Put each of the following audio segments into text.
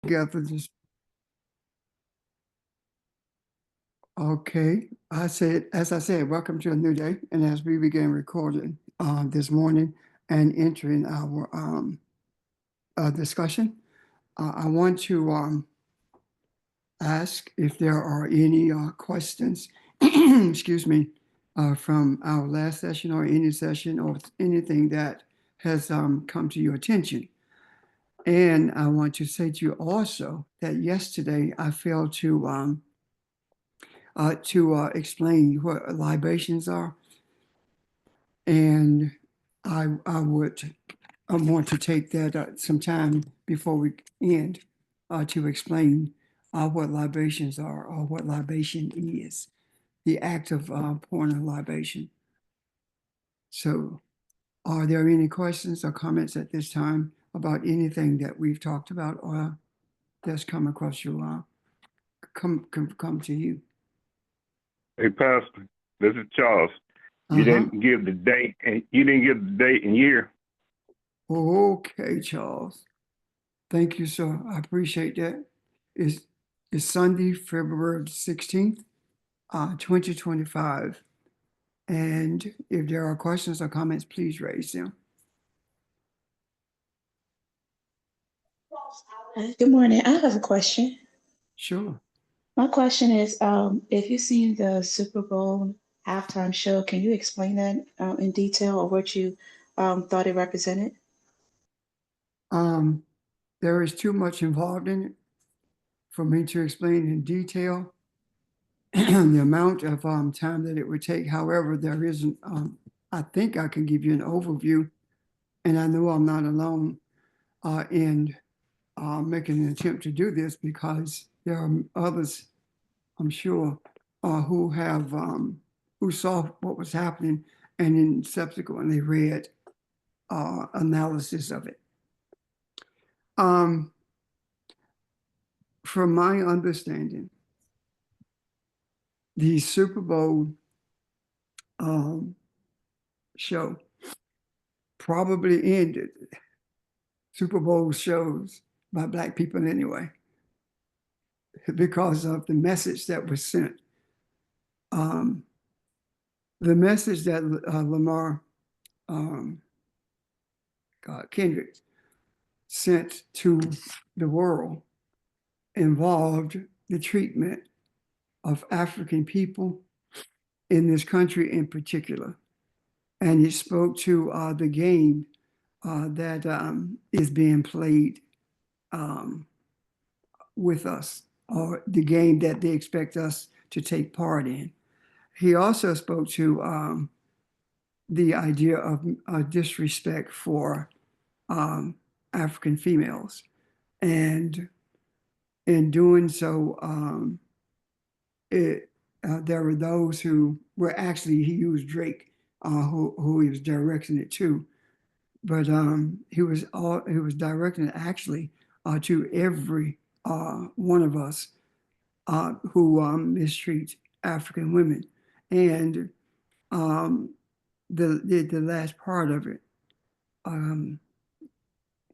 together this. Okay, as I said, welcome to a new day. And as we begin recording this morning and entering our discussion, I want to ask if there are any questions, excuse me, from our last session or any session or anything that has come to your attention. And I want to say to you also that yesterday I failed to explain what libations are. And I want to take that some time before we end to explain what libations are or what libation is, the act of pouring a libation. So are there any questions or comments at this time about anything that we've talked about or that's come across your come to you? Hey, Pastor, this is Charles. You Uh-huh. didn't give the date, and you didn't give the date and year. Okay, Charles. Thank you, sir. I appreciate that. It's Sunday, February 16th, 2025. And if there are questions or comments, please raise them. Good morning. I have a question. Sure. My question is, if you've seen the Super Bowl halftime show, can you explain that in detail or what you thought it represented? Um, there is too much involved in it for me to explain in detail the amount of time that it would take. However, there isn't, I think I can give you an overview, and I know I'm not alone in making an attempt to do this because there are others, I'm sure, who have who saw what was happening and then subsequently read analysis of it. From my understanding, the Super Bowl show probably ended. Super Bowl shows by Black people anyway, because of the message that was sent. The message that Lamar Kendrick sent to the world involved the treatment of African people in this country in particular. And he spoke to the game that is being played with us, or the game that they expect us to take part in. He also spoke to the idea of disrespect for African females. And in doing so, there were those who were actually, he used Drake, who he was directing it to. But he was directing it actually to every one of us who mistreat African women. And the last part of it,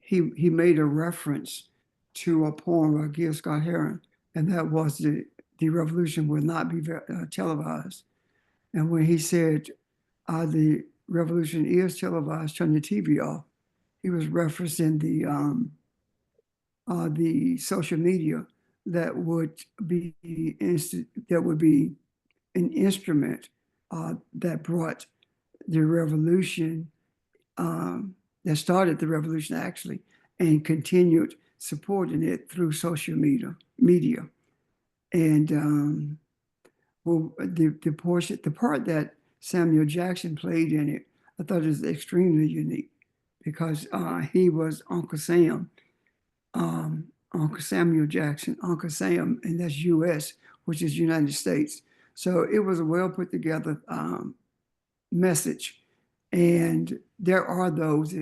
he made a reference to a poem by Gil Scott Heron, and that was the revolution will not be televised. And when he said the revolution is televised, turn the TV off, he was referencing the social media that would be an instrument that brought the revolution, that started the revolution actually, and continued supporting it through social media. And well, the part that Samuel Jackson played in it, I thought it was extremely unique because he was Uncle Sam, Uncle Samuel Jackson, Uncle Sam, and that's U.S., which is United States. So it was a well put together message. And there are those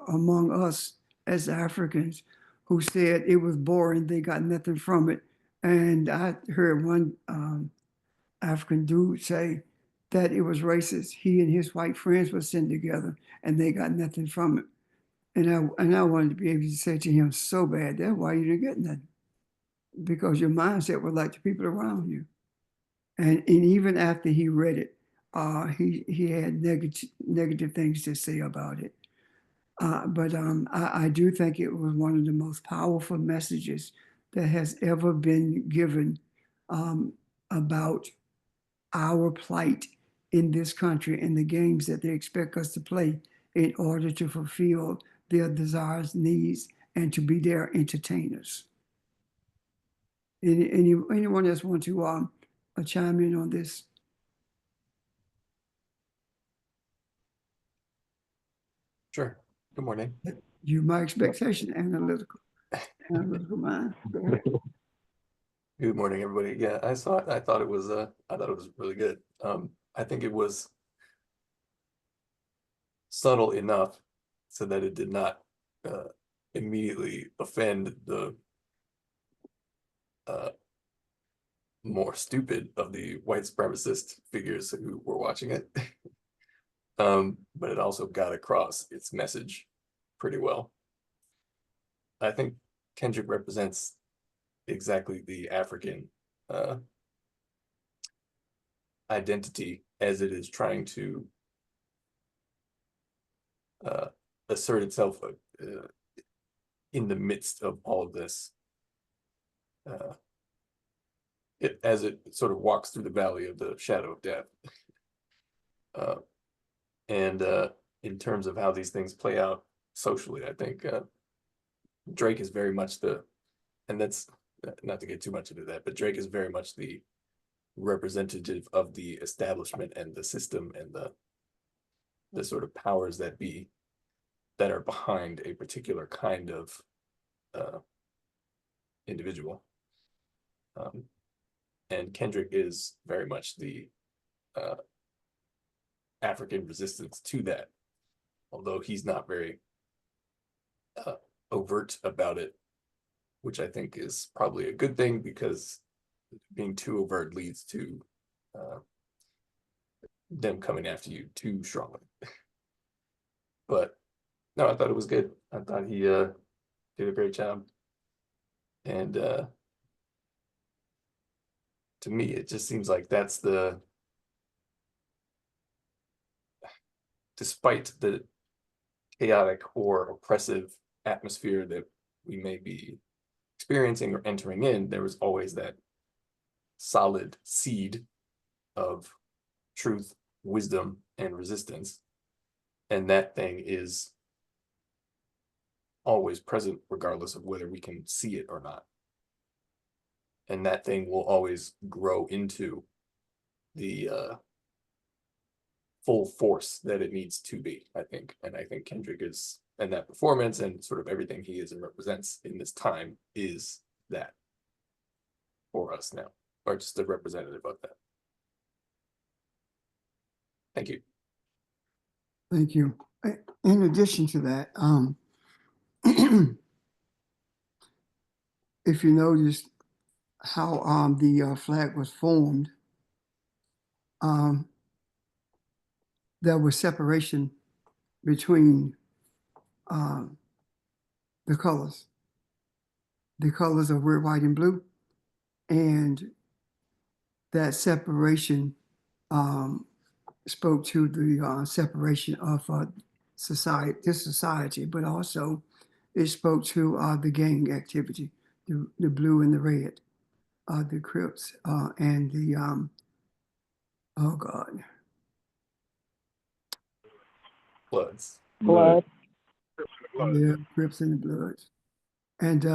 among us as Africans who said it was boring, they got nothing from it. And I heard one African dude say that it was racist. He and his white friends were sitting together and they got nothing from it. And I wanted to be able to say to him so bad, that's why you didn't get nothing. Because your mindset was like the people around you. And even after he read it, he had negative things to say about it. But I do think it was one of the most powerful messages that has ever been given um, about our plight in this country and the games that they expect us to play in order to fulfill their desires, needs, and to be their entertainers. Anyone else want to chime in on this? Sure. Good morning. You, my expectation, analytical mind. Go ahead. Good morning, everybody. Yeah, I saw it. I thought it was really good. I think it was subtle enough so that it did not immediately offend the more stupid of the white supremacist figures who were watching it. But it also got across its message pretty well. I think Kendrick represents exactly the African identity as it is trying to assert itself in the midst of all of this. As it sort of walks through the valley of the shadow of death. And in terms of how these things play out socially, I think Drake is very much and that's not to get too much into that, but Drake is very much the representative of the establishment and the system and the sort of powers that be that are behind a particular kind of individual. And Kendrick is very much the African resistance to that, although he's not very overt about it, which I think is probably a good thing, because being too overt leads to them coming after you too strongly. But no, I thought it was good. I thought he did a great job. And to me, it just seems like that's despite the chaotic or oppressive atmosphere that we may be experiencing or entering in, there was always that solid seed of truth, wisdom, and resistance. And that thing is always present, regardless of whether we can see it or not. And that thing will always grow into the full force that it needs to be, I think. And I think Kendrick is, and that performance and sort of everything he is and represents in this time is that for us now, or just a representative of that. Thank you. Thank you. In addition to that, if you noticed how the flag was formed, there was separation between the colors of red, white, and blue, and that separation spoke to the separation of society, but also it spoke to the gang activity, the blue and the red, the Crips, and the oh God, Bloods. Blood. yeah, Crips and the Bloods. And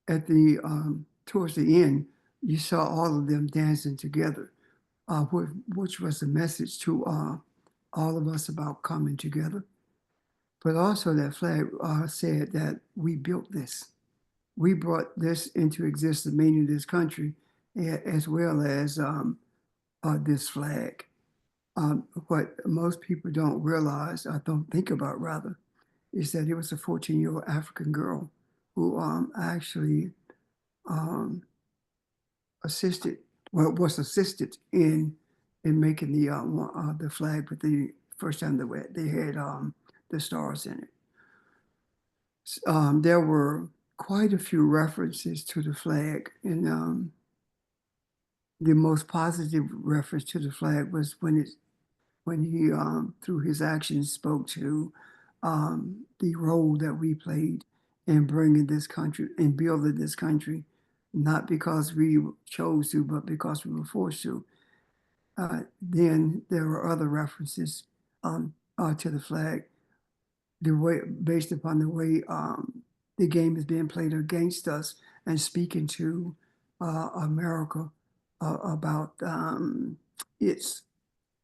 at the towards the end, you saw all of them dancing together, which was a message to all of us about coming together. But also that flag said that we built this. We brought this into existence, meaning this country, as well as this flag. What most people don't realize, or don't think about rather, is that it was a 14-year-old African girl who actually was assisted in making the flag, but the first time they had the stars in it. There were quite a few references to the flag, and the most positive reference to the flag was when he through his actions spoke to the role that we played in bringing this country and building this country, not because we chose to, but because we were forced to. Then there were other references to the flag, the way based upon the way the game is being played against us, and speaking to America about its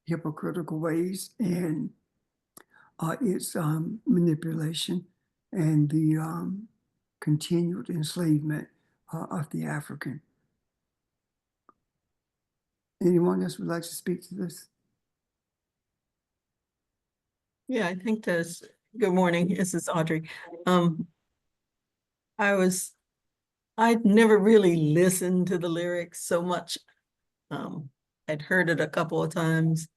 hypocritical ways and its manipulation and the continued enslavement of the African. Anyone else would like to speak to this? Yeah, I think that's, good morning, this is Audrey. I'd never really listened to the lyrics so much. I'd heard it a couple of times,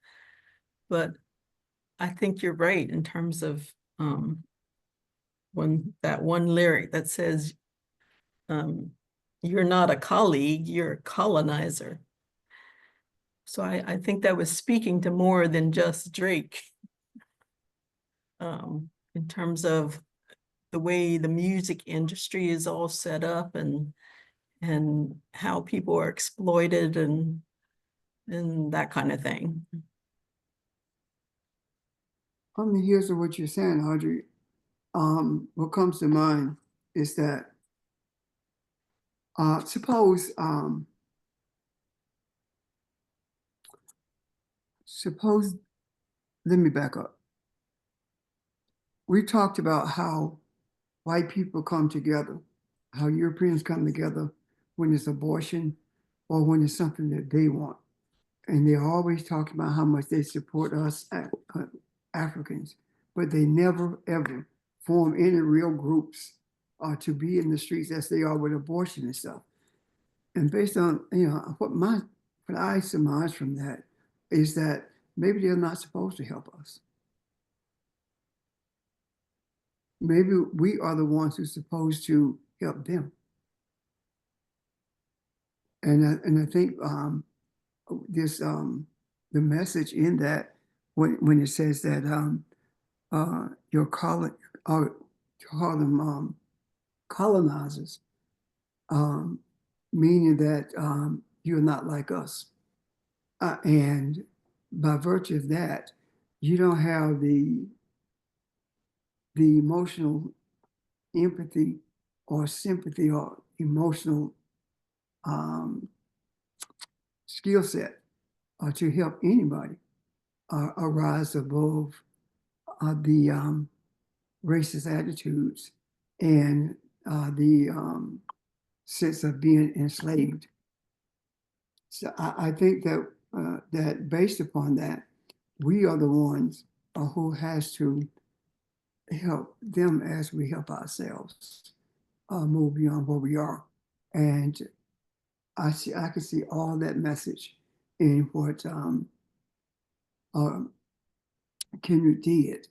but I think you're right in terms of when that one lyric that says, you're not a colleague, you're a colonizer. So I think that was speaking to more than just Drake. In terms of the way the music industry is all set up and how people are exploited and that kind of thing. On the heels of what you're saying, Audrey, what comes to mind is that suppose let me back up. We talked about how white people come together, how Europeans come together when it's abortion or when it's something that they want. And they're always talking about how much they support us Africans, but they never, ever form any real groups to be in the streets as they are with abortion and stuff. And based on, what I surmise from that is that maybe they're not supposed to help us. Maybe we are the ones who are supposed to help them. And I think this the message in that when it says that you're calling or call them colonizers, meaning that you're not like us, and by virtue of that, you don't have the emotional empathy or sympathy or emotional skill set to help anybody arise above the racist attitudes and the sense of being enslaved. So I think that that based upon that, we are the ones who has to help them as we help ourselves move beyond where we are. And I can see all that message in what Kendrick did.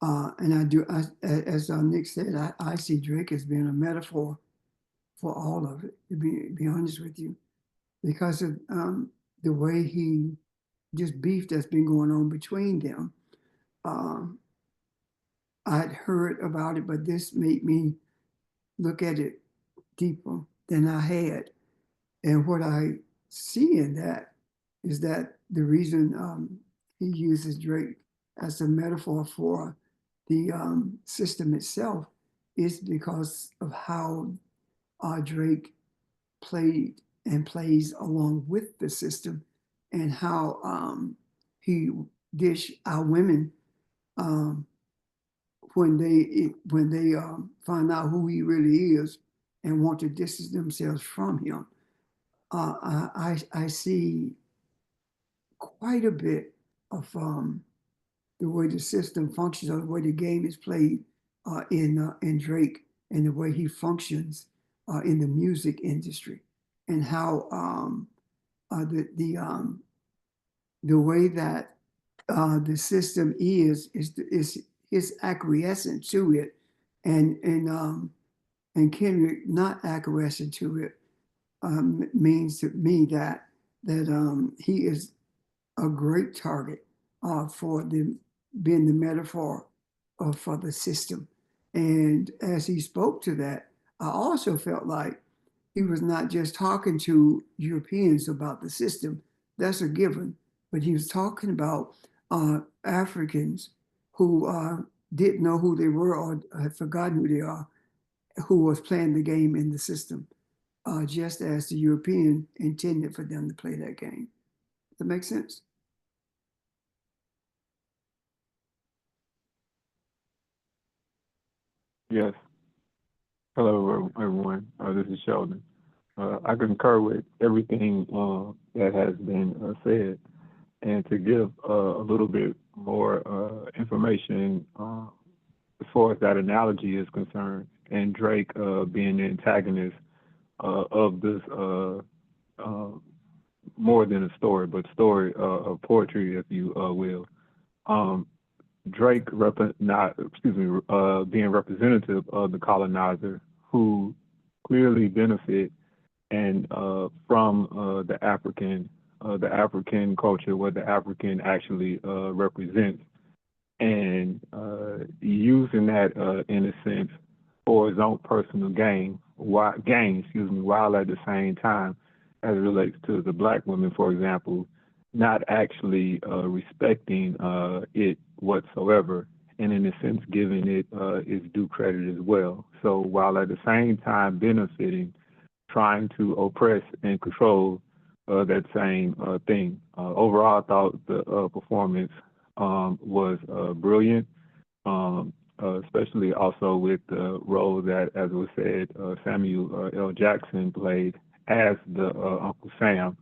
And as Nick said, I see Drake as being a metaphor for all of it, to be honest with you, because of the way he just beef that's been going on between them. I'd heard about it, but this made me look at it deeper than I had. And what I see in that is that the reason he uses Drake as a metaphor for the system itself is because of how Drake played and plays along with the system, and how he dish our women when they find out who he really is and want to distance themselves from him. I see quite a bit of the way the system functions, or the way the game is played in Drake, and the way he functions in the music industry, and how the way that the system is his acquiescence to it, And Kendrick not acquiescing to it means to me that he is a great target for being the metaphor for the system. And as he spoke to that, I also felt like he was not just talking to Europeans about the system, that's a given, but he was talking about Africans who didn't know who they were or had forgotten who they are, who was playing the game in the system, just as the European intended for them to play that game. Does that make sense? Yes. Hello, everyone. This is Sheldon. I concur with everything that has been said, and to give a little bit more information as far as that analogy is concerned, and Drake being the antagonist of this more than a story, but story of poetry, if you will. Drake being representative of the colonizer who clearly benefit and from the African culture, what the African actually represents, and using that in a sense for his own personal gain, while at the same time, as it relates to the Black women, for example, not actually respecting it whatsoever, and in a sense giving it its due credit as well. So while at the same time benefiting, trying to oppress and control that same thing. Overall, I thought the performance was brilliant, especially also with the role that, as was said, Samuel L. Jackson played as the Uncle Sam,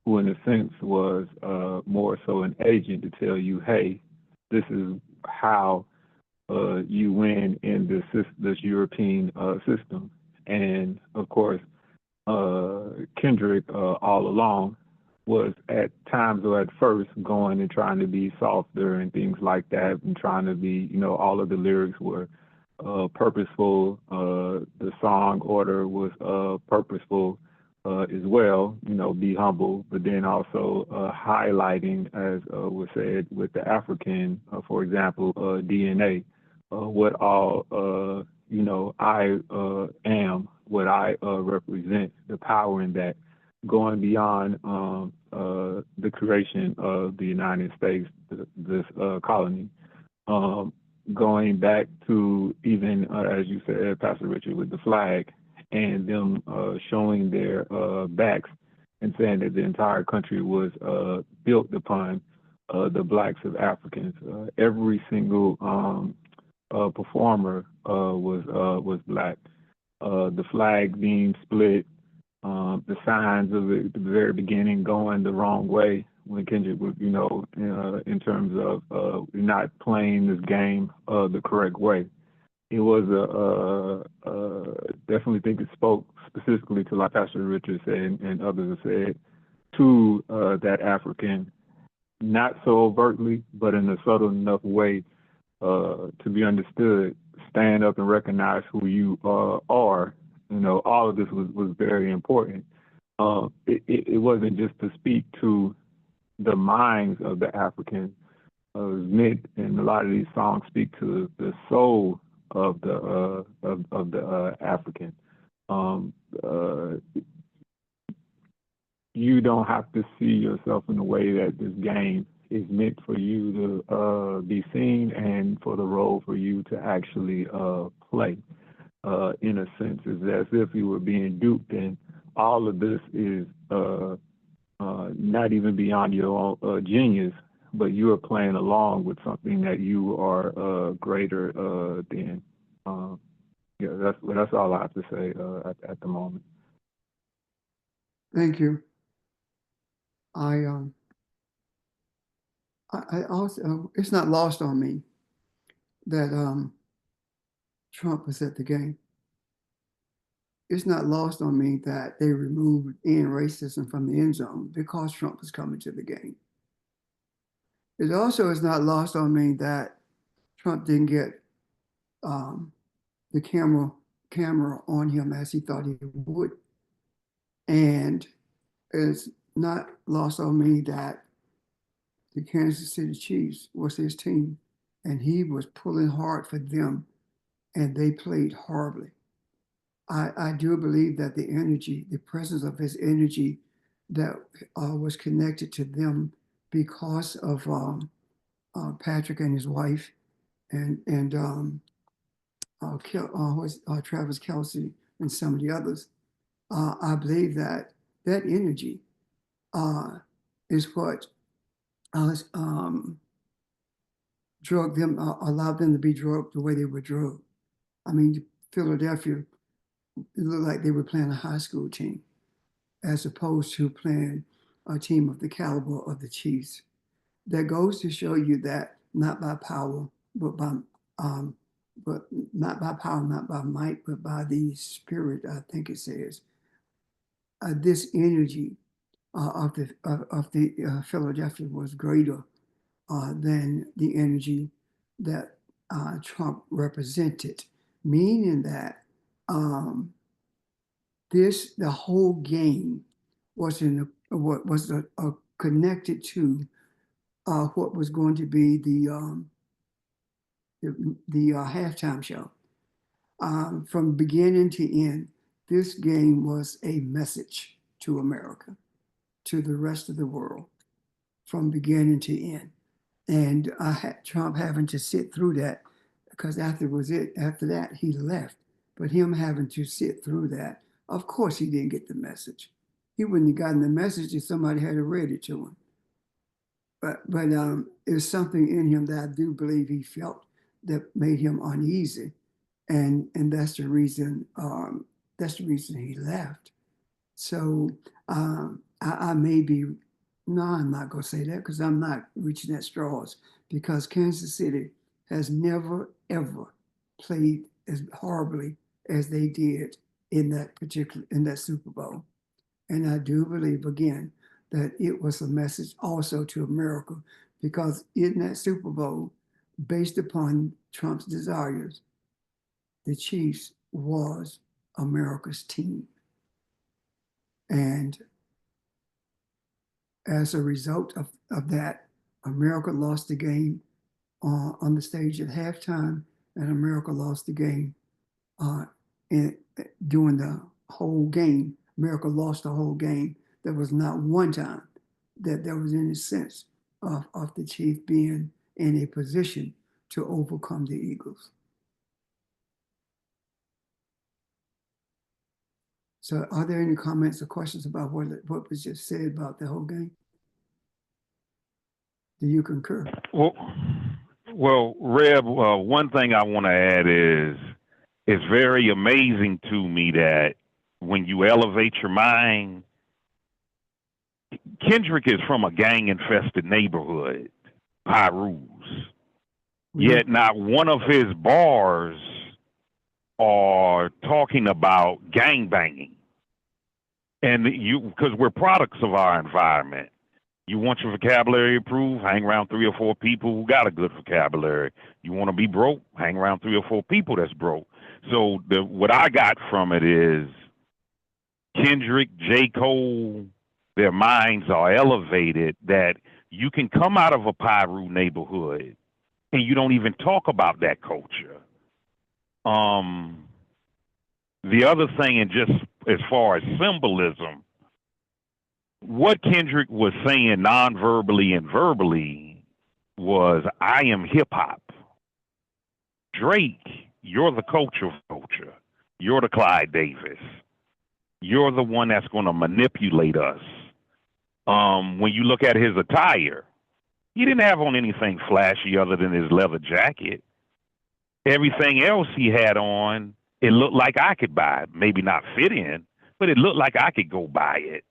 who in a sense was more so an agent to tell you, hey, this is how you win in this European system. And of course, Kendrick all along was at times or at first going and trying to be softer and things like that, and trying to be, all of the lyrics were purposeful. The song order was purposeful as well, be humble, but then also highlighting, as was said with the African, for example, DNA, what all, I am, what I represent, the power in that, going beyond the creation of the United States, this colony, going back to even, as you said, Pastor Richard, with the flag, and them showing their backs and saying that the entire country was built upon the blacks of Africans. Every single performer was black. The flag being split, the signs of it at the very beginning going the wrong way when Kendrick was, in terms of not playing this game the correct way. It was definitely think it spoke specifically to, like Pastor Richard said and others have said, to that African, not so overtly, but in a subtle enough way to be understood. Stand up and recognize who you are. All of this was very important. It wasn't just to speak to the minds of the African. It was meant, and a lot of these songs speak to the soul of the African. You don't have to see yourself in the way that this game is meant for you to be seen, and for the role for you to actually play. In a sense, it's as if you were being duped, and all of this is not even beyond your own genius, but you are playing along with something that you are greater than. That's all I have to say at the moment. Thank you. I also, it's not lost on me that Trump was at the game. It's not lost on me that they removed end racism from the end zone because Trump was coming to the game. It also is not lost on me that Trump didn't get the camera on him as he thought he would. And it's not lost on me that the Kansas City Chiefs was his team, and he was pulling hard for them, and they played horribly. I do believe that the energy, the presence of his energy that was connected to them because of Patrick and his wife and Travis Kelce and some of the others. I believe that that energy is what drug them, allowed them to be drugged the way they were drugged. I mean, Philadelphia, it looked like they were playing a high school team as opposed to playing a team of the caliber of the Chiefs. That goes to show you that not by power, but not by power, not by might, but by the Spirit. I think it says this energy of the Philadelphia was greater than the energy that Trump represented, meaning that the whole game was connected to what was going to be the halftime show. From beginning to end, this game was a message to America, to the rest of the world, from beginning to end. And Trump having to sit through that, because after that, he left. But him having to sit through that, of course he didn't get the message. He wouldn't have gotten the message if somebody had read it to him. But there's something in him that I do believe he felt that made him uneasy. And that's the reason he left. So I may be, no, I'm not going to say that because I'm not reaching at straws, because Kansas City has never, ever played as horribly as they did in that Super Bowl. And I do believe, again, that it was a message also to America, because in that Super Bowl, based upon Trump's desires, the Chiefs was America's team. And as a result of that, America lost the game on the stage at halftime, and America lost the game during the whole game. America lost the whole game. There was not one time that there was any sense of the Chiefs being in a position to overcome the Eagles. So are there any comments or questions about what was just said about the whole game? Do you concur? Well, Reb, one thing I want to add is it's very amazing to me that when you elevate your mind, Kendrick is from a gang-infested neighborhood, Pyrus. Yet not one of his bars are talking about gangbanging. And because we're products of our environment. You want your vocabulary improved, hang around 3 or 4 people who got a good vocabulary. You want to be broke, hang around 3 or 4 people that's broke. So what I got from it is Kendrick, J. Cole, their minds are elevated that you can come out of a Piru neighborhood and you don't even talk about that culture. The other thing, and just as far as symbolism, what Kendrick was saying non-verbally and verbally was, I am hip hop. Drake, you're the culture. You're the Clyde Davis. You're the one that's going to manipulate us. When you look at his attire, he didn't have on anything flashy other than his leather jacket. Everything else he had on, it looked like I could buy it. Maybe not fit in, but it looked like I could go buy it.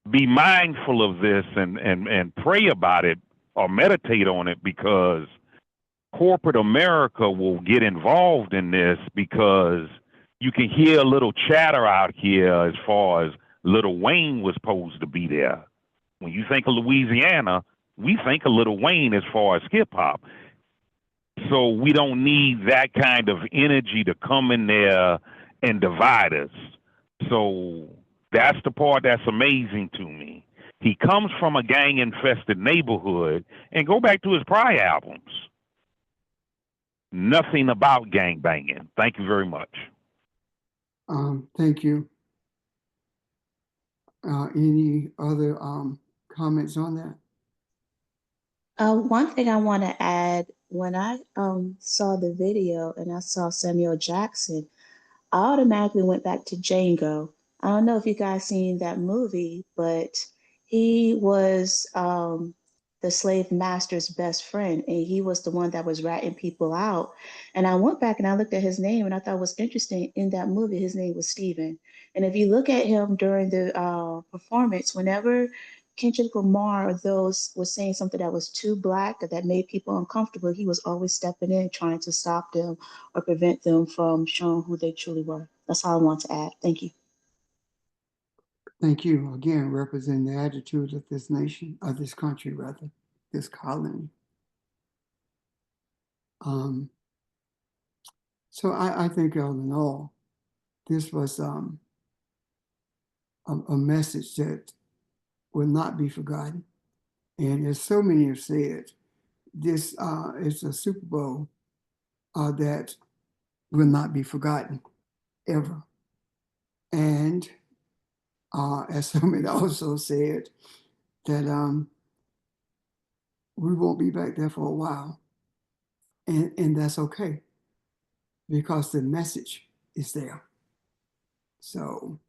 Be mindful of this and pray about it or meditate on it, because corporate America will get involved in this, because you can hear a little chatter out here as far as Lil Wayne was supposed to be there. When you think of Louisiana, we think of Lil Wayne as far as hip hop. So we don't need that kind of energy to come in there and divide us. So that's the part that's amazing to me. He comes from a gang-infested neighborhood, and go back to his prior albums. Nothing about gang banging. Thank you very much. Thank you. Any other comments on that? One thing I want to add, when I saw the video and I saw Samuel Jackson, I automatically went back to Django. I don't know if you guys seen that movie, but he was the slave master's best friend, and he was the one that was ratting people out. And I went back and I looked at his name, and I thought it was interesting. In that movie, his name was Stephen. And if you look at him during the performance, whenever Kendrick Lamar or those was saying something that was too black or that made people uncomfortable, he was always stepping in, trying to stop them or prevent them from showing who they truly were. That's all I want to add. Thank you. Thank you. Again, representing the attitude of this nation, of this country rather, this colony. So I think all in all, this was a message that will not be forgotten. And as so many have said, this is a Super Bowl that will not be forgotten ever. And as somebody also said, that we won't be back there for a while. And that's okay, because the message is there. So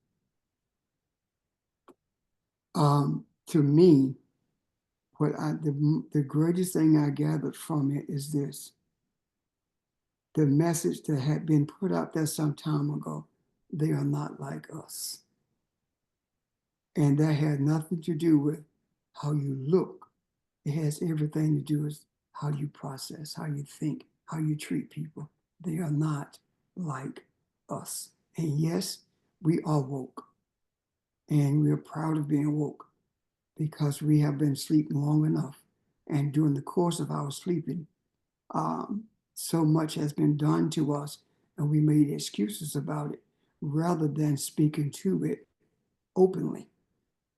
to me, what the greatest thing I gathered from it is this: the message that had been put out there some time ago, they are not like us. And that had nothing to do with how you look. It has everything to do with how you process, how you think, how you treat people. They are not like us. And yes, we are woke. And we are proud of being woke, because we have been sleeping long enough. And during the course of our sleeping, so much has been done to us, and we made excuses about it rather than speaking to it openly.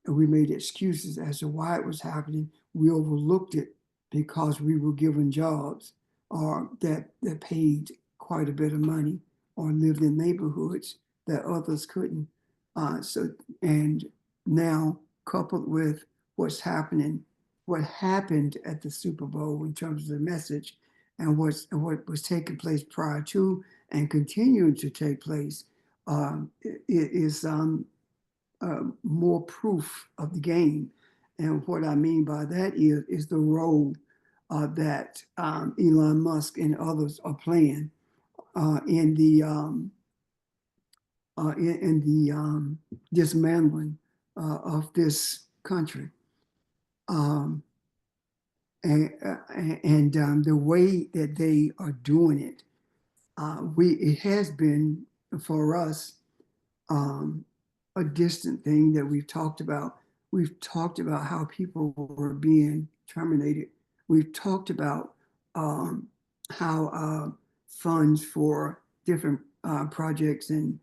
And we made excuses as to why it was happening. We overlooked it because we were given jobs or that paid quite a bit of money, or lived in neighborhoods that others couldn't. And now, coupled with what's happening, what happened at the Super Bowl in terms of the message, and what was taking place prior to and continuing to take place, it is more proof of the game. And what I mean by that is the role that Elon Musk and others are playing in the dismantling of this country. And the way that they are doing it, it has been for us a distant thing that we've talked about. We've talked about how people were being terminated. We've talked about how funds for different projects and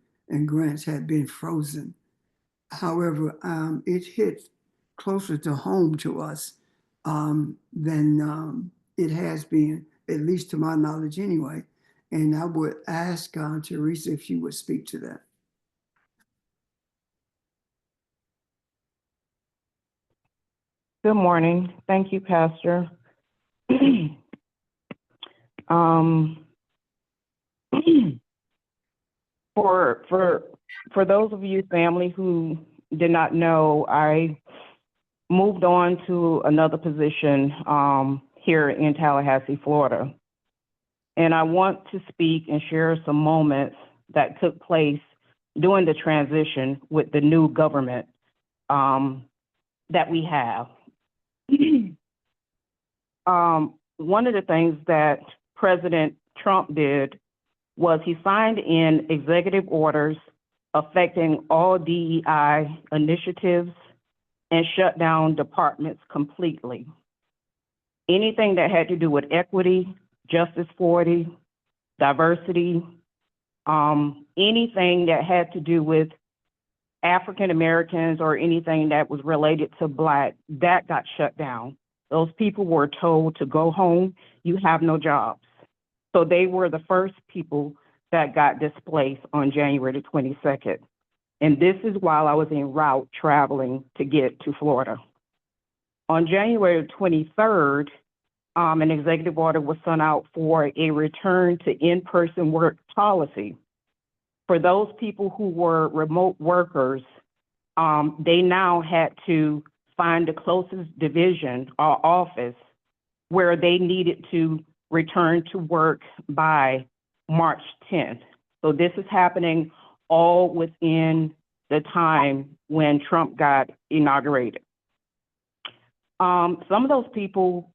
grants had been frozen. However, it hit closer to home to us than it has been, at least to my knowledge anyway. And I would ask Teresa if she would speak to that. Good morning. Thank you, Pastor. For those of you family who did not know, I moved on to another position here in Tallahassee, Florida. And I want to speak and share some moments that took place during the transition with the new government that we have. One of the things that President Trump did was he signed in executive orders affecting all DEI initiatives and shut down departments completely. Anything that had to do with equity, Justice 40, diversity, anything that had to do with African Americans or anything that was related to Black, that got shut down. Those people were told to go home, you have no jobs. So they were the first people that got displaced on January the 22nd. And this is while I was en route traveling to get to Florida. On January 23rd, an executive order was sent out for a return to in-person work policy. For those people who were remote workers, they now had to find the closest division or office where they needed to return to work by March 10th. So this is happening all within the time when Trump got inaugurated. Some of those people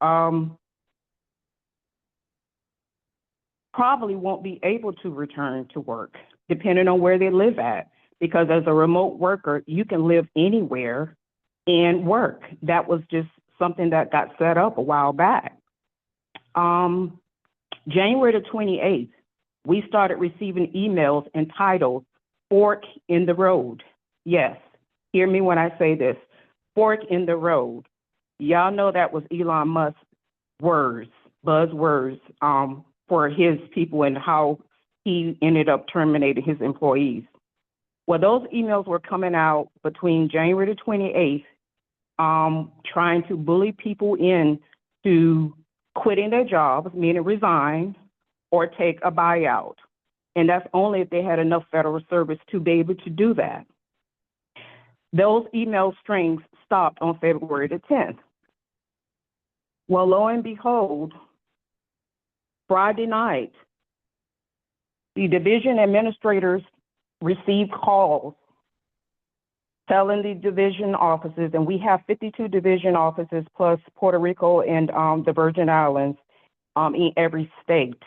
probably won't be able to return to work, depending on where they live at, because as a remote worker, you can live anywhere and work. That was just something that got set up a while back. January the 28th, we started receiving emails entitled Fork in the Road. Yes, hear me when I say this, fork in the road. Y'all know that was Elon Musk's words, buzzwords, for his people and how he ended up terminating his employees. Well, those emails were coming out between January the 28th, trying to bully people into quitting their jobs, meaning resign, or take a buyout. And that's only if they had enough federal service to be able to do that. Those email strings stopped on February the 10th. Well, lo and behold, Friday night, the division administrators received calls telling the division offices, and we have 52 division offices plus Puerto Rico and the Virgin Islands in every state.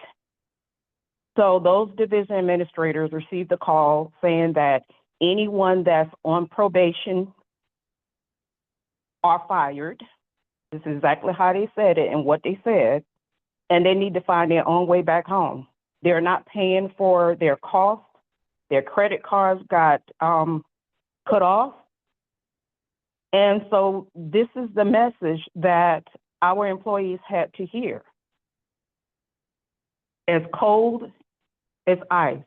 So those division administrators received a call saying that anyone that's on probation are fired. This is exactly how they said it and what they said, and they need to find their own way back home. They're not paying for their costs. Their credit cards got cut off. And so this is the message that our employees had to hear. As cold as ice.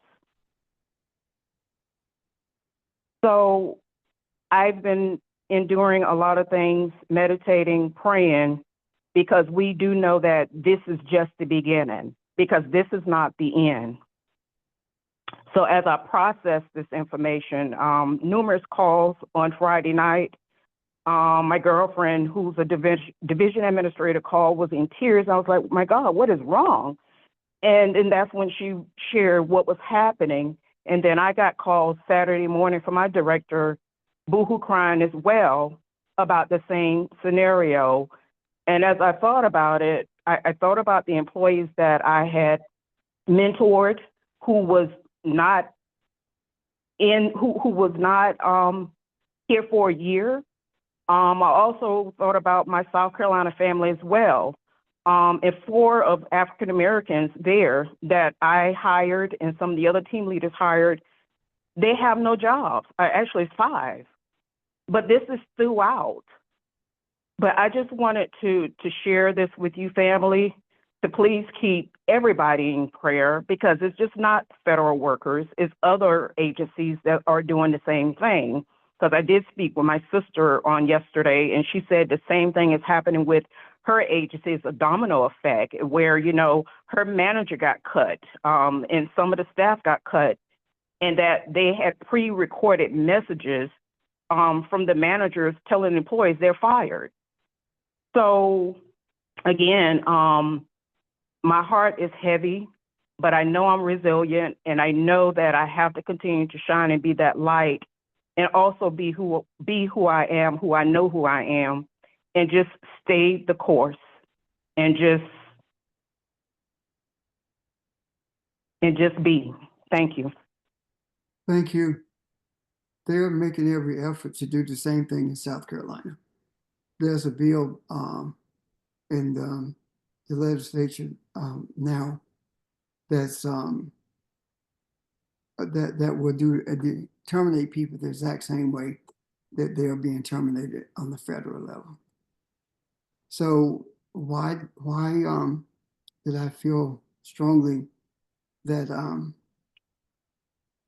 So I've been enduring a lot of things, meditating, praying, because we do know that this is just the beginning, because this is not the end. So as I process this information, numerous calls on Friday night, my girlfriend, who's a division administrator, called, was in tears. I was like, my God, what is wrong? And that's when she shared what was happening. And then I got called Saturday morning from my director, boohoo crying as well, about the same scenario. And as I thought about it, I thought about the employees that I had mentored who was not here for a year. I also thought about my South Carolina family as well. And 4 of African Americans there that I hired and some of the other team leaders hired, they have no jobs. Actually 5, but this is throughout. But I just wanted to share this with you, family, to please keep everybody in prayer, because it's just not federal workers, it's other agencies that are doing the same thing. Because I did speak with my sister on yesterday, and she said the same thing is happening with her agency. It's a domino effect where, you know, her manager got cut, and some of the staff got cut, and that they had pre-recorded messages from the managers telling employees they're fired. So again, my heart is heavy, but I know I'm resilient, and I know that I have to continue to shine and be that light, and also be who I am, who I know who I am, and just stay the course, and just be. Thank you. Thank you. They're making every effort to do the same thing in South Carolina. There's a bill in the the legislature now that's that will terminate people the exact same way that they are being terminated on the federal level. So why did I feel strongly that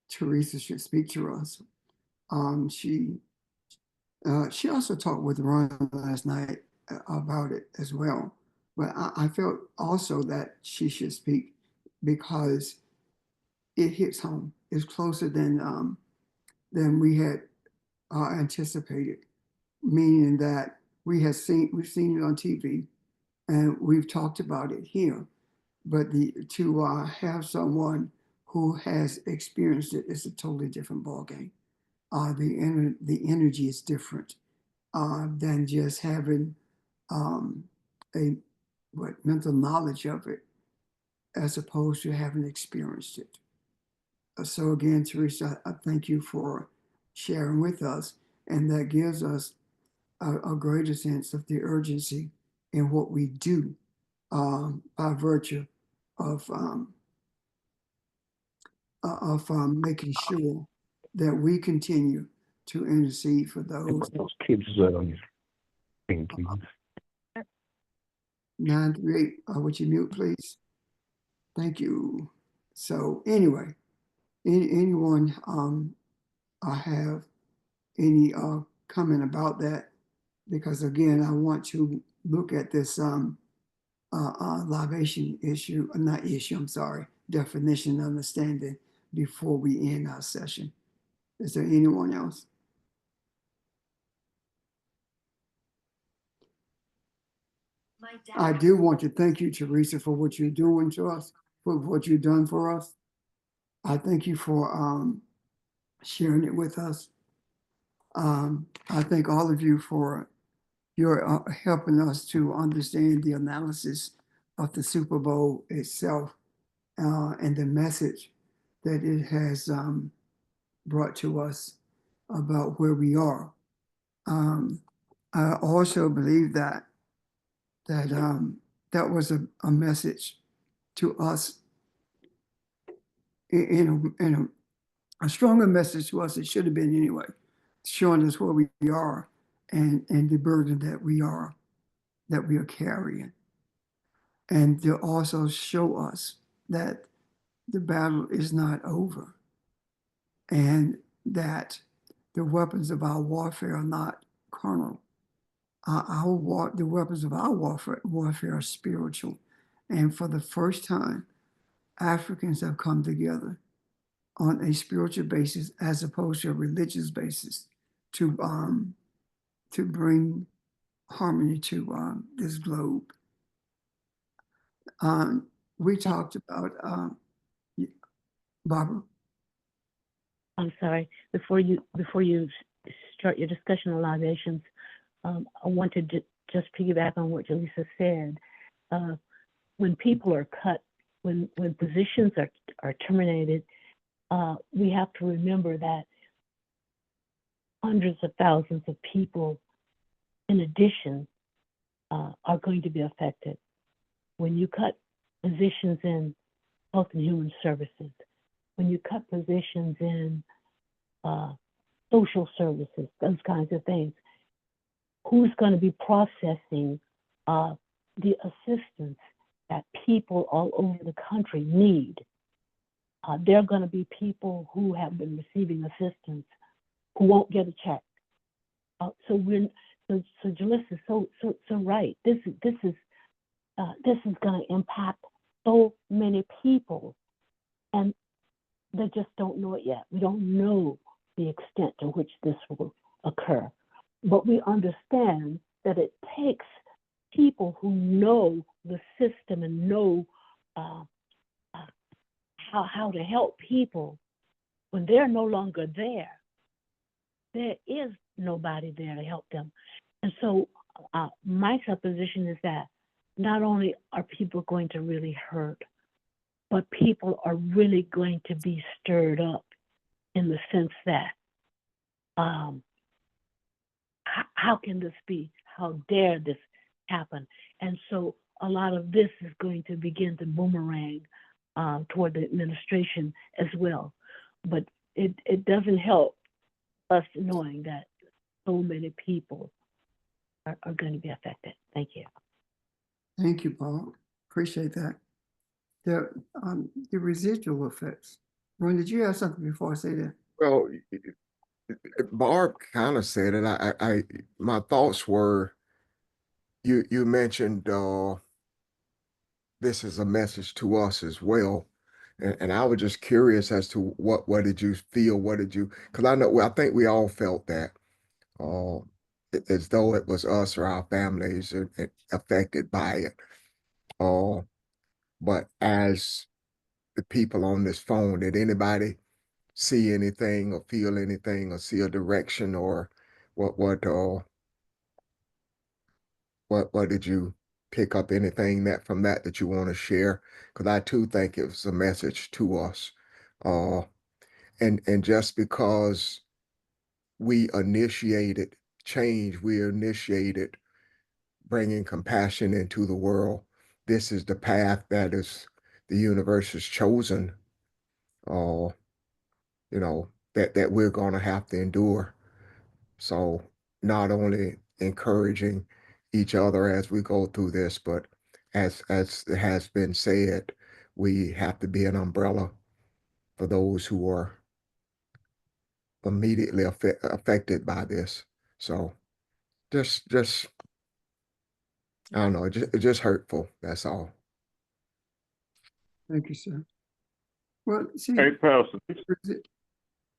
Teresa should speak to us? She also talked with Ron last night about it as well. But I felt also that she should speak because it hits home. It's closer than we had anticipated, meaning that we've seen it on TV and we've talked about it here. But to have someone who has experienced it is a totally different ballgame. The energy is different than just having a mental knowledge of it, as opposed to having experienced it. So again, Teresa, I thank you for sharing with us, and that gives us a greater sense of the urgency in what we do by virtue of making sure that we continue to intercede for those. Those kids, thing, please. 938, would you mute, please? Thank you. So anyway, anyone have any comment about that? Because again, I want to look at this libation issue, not issue, I'm sorry, definition, understanding before we end our session. Is there anyone else? I do want to thank you, Teresa, for what you're doing to us, for what you've done for us. I thank you for sharing it with us. I thank all of you for your helping us to understand the analysis of the Super Bowl itself and the message that it has brought to us about where we are. I also believe that was a message to us in a stronger message to us. It should have been anyway, showing us where we are and the burden that we are carrying, and to also show us that the battle is not over, and that the weapons of our warfare are not carnal. The weapons of our warfare are spiritual. And for the first time, Africans have come together on a spiritual basis as opposed to a religious basis to bring harmony to this globe. We talked about Barbara. I'm sorry. Before you start your discussion on libations, I wanted to just piggyback on what Jaleesa said. When people are cut, when positions are terminated, we have to remember that hundreds of thousands of people, in addition, are going to be affected. When you cut positions in Health and Human Services, when you cut positions in social services, those kinds of things, who's going to be processing the assistance that people all over the country need? There are going to be people who have been receiving assistance who won't get a check. So Jalissa is so right. This is going to impact so many people, and they just don't know it yet. We don't know the extent to which this will occur, but we understand that it takes people who know the system and know how to help people. When they're no longer there, there is nobody there to help them. And so my supposition is that not only are people going to really hurt, but people are really going to be stirred up in the sense that how can this be? How dare this happen? And so a lot of this is going to begin to boomerang toward the administration as well. But it doesn't help us knowing that so many people are going to be affected. Thank you. Thank you, Paul. Appreciate that. The residual effects. Ron, did you have something before I say that? Well, Barb kind of said it. My thoughts were, you mentioned this is a message to us as well, and I was just curious as to what did you feel? What did you? Because I think we all felt that, as though it was us or our families affected by it. But as the people on this phone, did anybody see anything or feel anything or see a direction, or what did you pick up anything from that you want to share? Because I too think it was a message to us. And just because we initiated change, we initiated bringing compassion into the world, this is the path that the universe has chosen, that we're going to have to endure. So not only encouraging each other as we go through this, but as has been said, we have to be an umbrella for those who are immediately affected by this. So just I don't know, just hurtful. That's all. Thank you, sir. Well, see, Hey, Pastor, this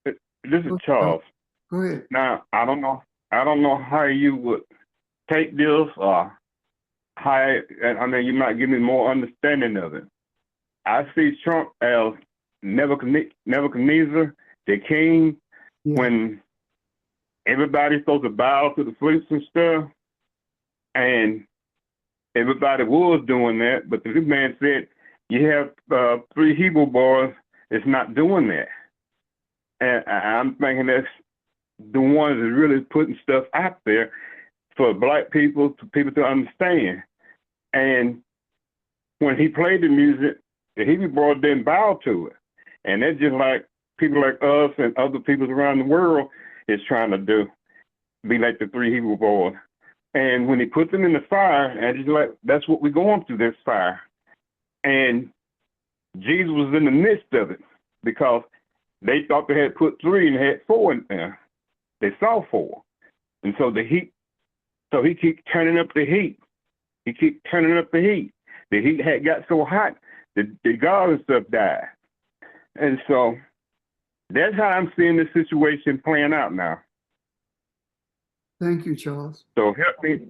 is Charles. Go ahead. Now, I don't know how you would take this, or you might give me more understanding of it. I see Trump as Nebuchadnezzar, the king, when everybody's supposed to bow to the priests and stuff, and everybody was doing that, but this man said, you have 3 Hebrew boys that's not doing that. And I'm thinking that's the ones that really putting stuff out there for Black people, to people to understand. And when he played the music, the Hebrew boys didn't bow to it. And that's just like people like us and other people around the world is trying to do, be like the 3 Hebrew boys. And when he put them in the fire, and he's like, that's what we're going through, this fire. And Jesus was in the midst of it, because they thought they had put 3 and they had 4 in there. They saw 4. And so he keep turning up the heat. He keep turning up the heat. The heat had got so hot that the God and stuff died. And so that's how I'm seeing the situation playing out now. Thank you, Charles. So help me.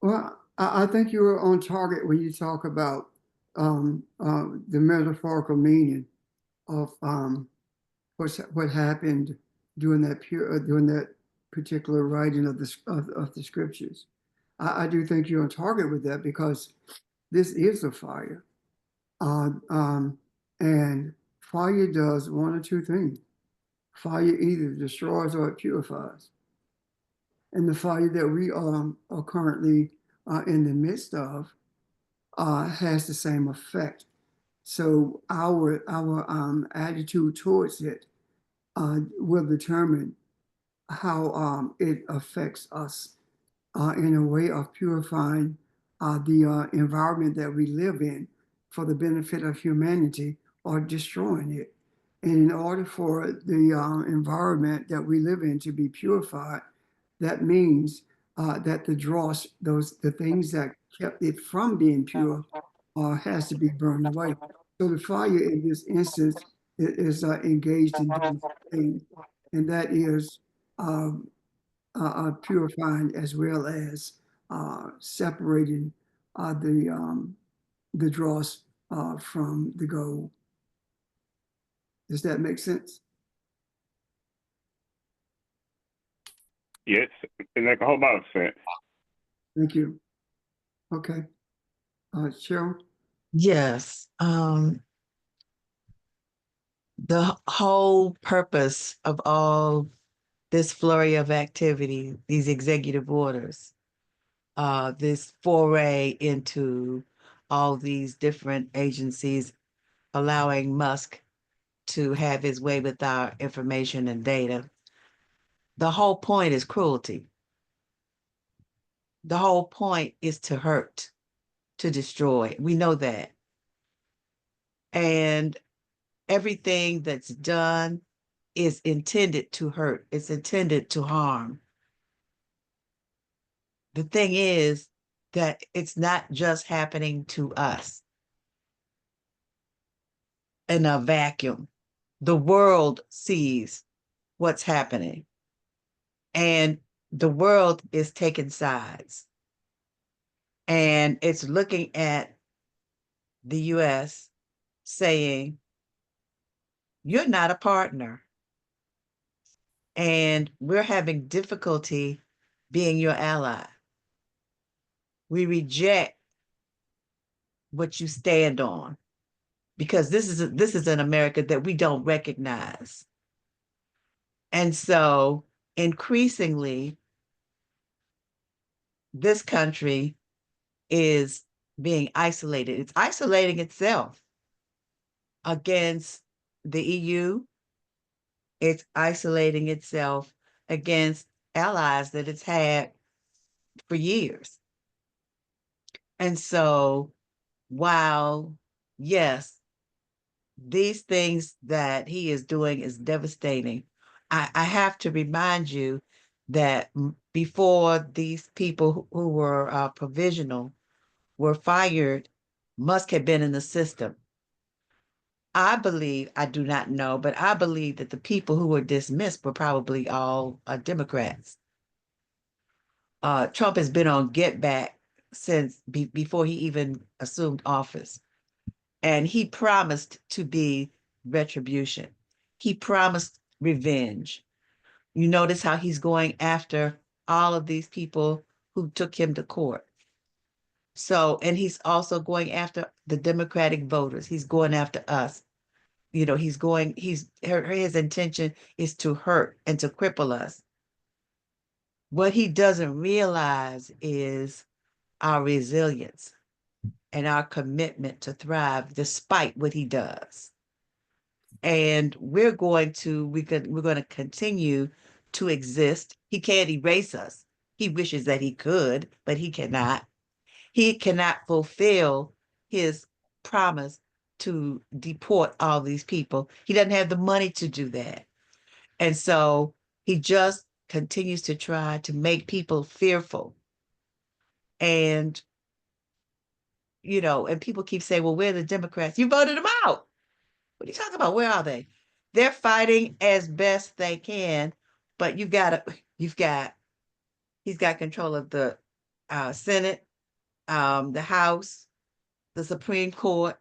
Well, I think you were on target when you talk about the metaphorical meaning of what happened during that particular writing of the scriptures. I do think you're on target with that, because this is a fire, and fire does one or two things. Fire either destroys or it purifies, and the fire that we are currently in the midst of has the same effect. So our attitude towards it will determine how it affects us in a way of purifying the environment that we live in for the benefit of humanity, or destroying it. And in order for the environment that we live in to be purified, that means that the things that kept it from being pure has to be burned away. So the fire in this instance is engaged in doing something, and that is purifying as well as separating the dross from the gold. Does that make sense? Yes, it makes a whole lot of sense. Thank you. Okay. Cheryl? Yes. The whole purpose of all this flurry of activity, these executive orders, this foray into all these different agencies, allowing Musk to have his way with our information and data. The whole point is cruelty. The whole point is to hurt, to destroy. We know that. And everything that's done is intended to hurt. It's intended to harm. The thing is that it's not just happening to us in a vacuum. The world sees what's happening, and the world is taking sides, and it's looking at the US saying, you're not a partner, and we're having difficulty being your ally. We reject what you stand on, because this is an America that we don't recognize. And so increasingly, this country is being isolated. It's isolating itself against the EU. It's isolating itself against allies that it's had for years. And so while, yes, these things that he is doing is devastating, I have to remind you that before these people who were provisional were fired, Musk had been in the system. I believe, I do not know, but I believe that the people who were dismissed were probably all Democrats. Trump has been on get back since before he even assumed office. And he promised to be retribution. He promised revenge. You notice how he's going after all of these people who took him to court. So, and he's also going after the Democratic voters. He's going after us. You know, his intention is to hurt and to cripple us. What he doesn't realize is our resilience and our commitment to thrive despite what he does. And we're going to continue to exist. He can't erase us. He wishes that he could, but he cannot. He cannot fulfill his promise to deport all these people. He doesn't have the money to do that. And so he just continues to try to make people fearful. And, you know, and people keep saying, well, where are the Democrats? You voted them out. What are you talking about? Where are they? They're fighting as best they can, but he's got control of the Senate, the House, the Supreme Court.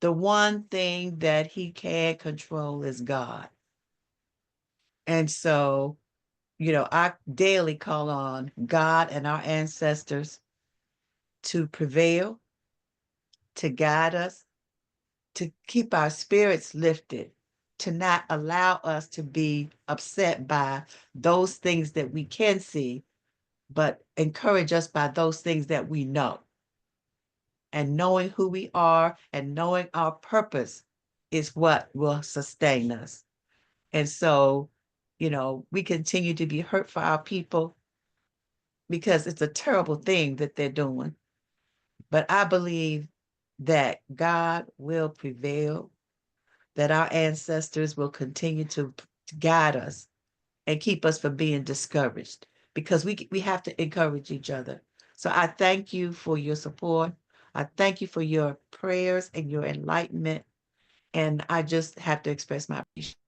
The one thing that he can control is God. And so, you know, I daily call on God and our ancestors to prevail, to guide us, to keep our spirits lifted, to not allow us to be upset by those things that we can see, but encourage us by those things that we know. And knowing who we are and knowing our purpose is what will sustain us. And so, you know, we continue to be hurt for our people because it's a terrible thing that they're doing. But I believe that God will prevail, that our ancestors will continue to guide us and keep us from being discouraged, because we have to encourage each other. So I thank you for your support. I thank you for your prayers and your enlightenment. And I just have to express my appreciation.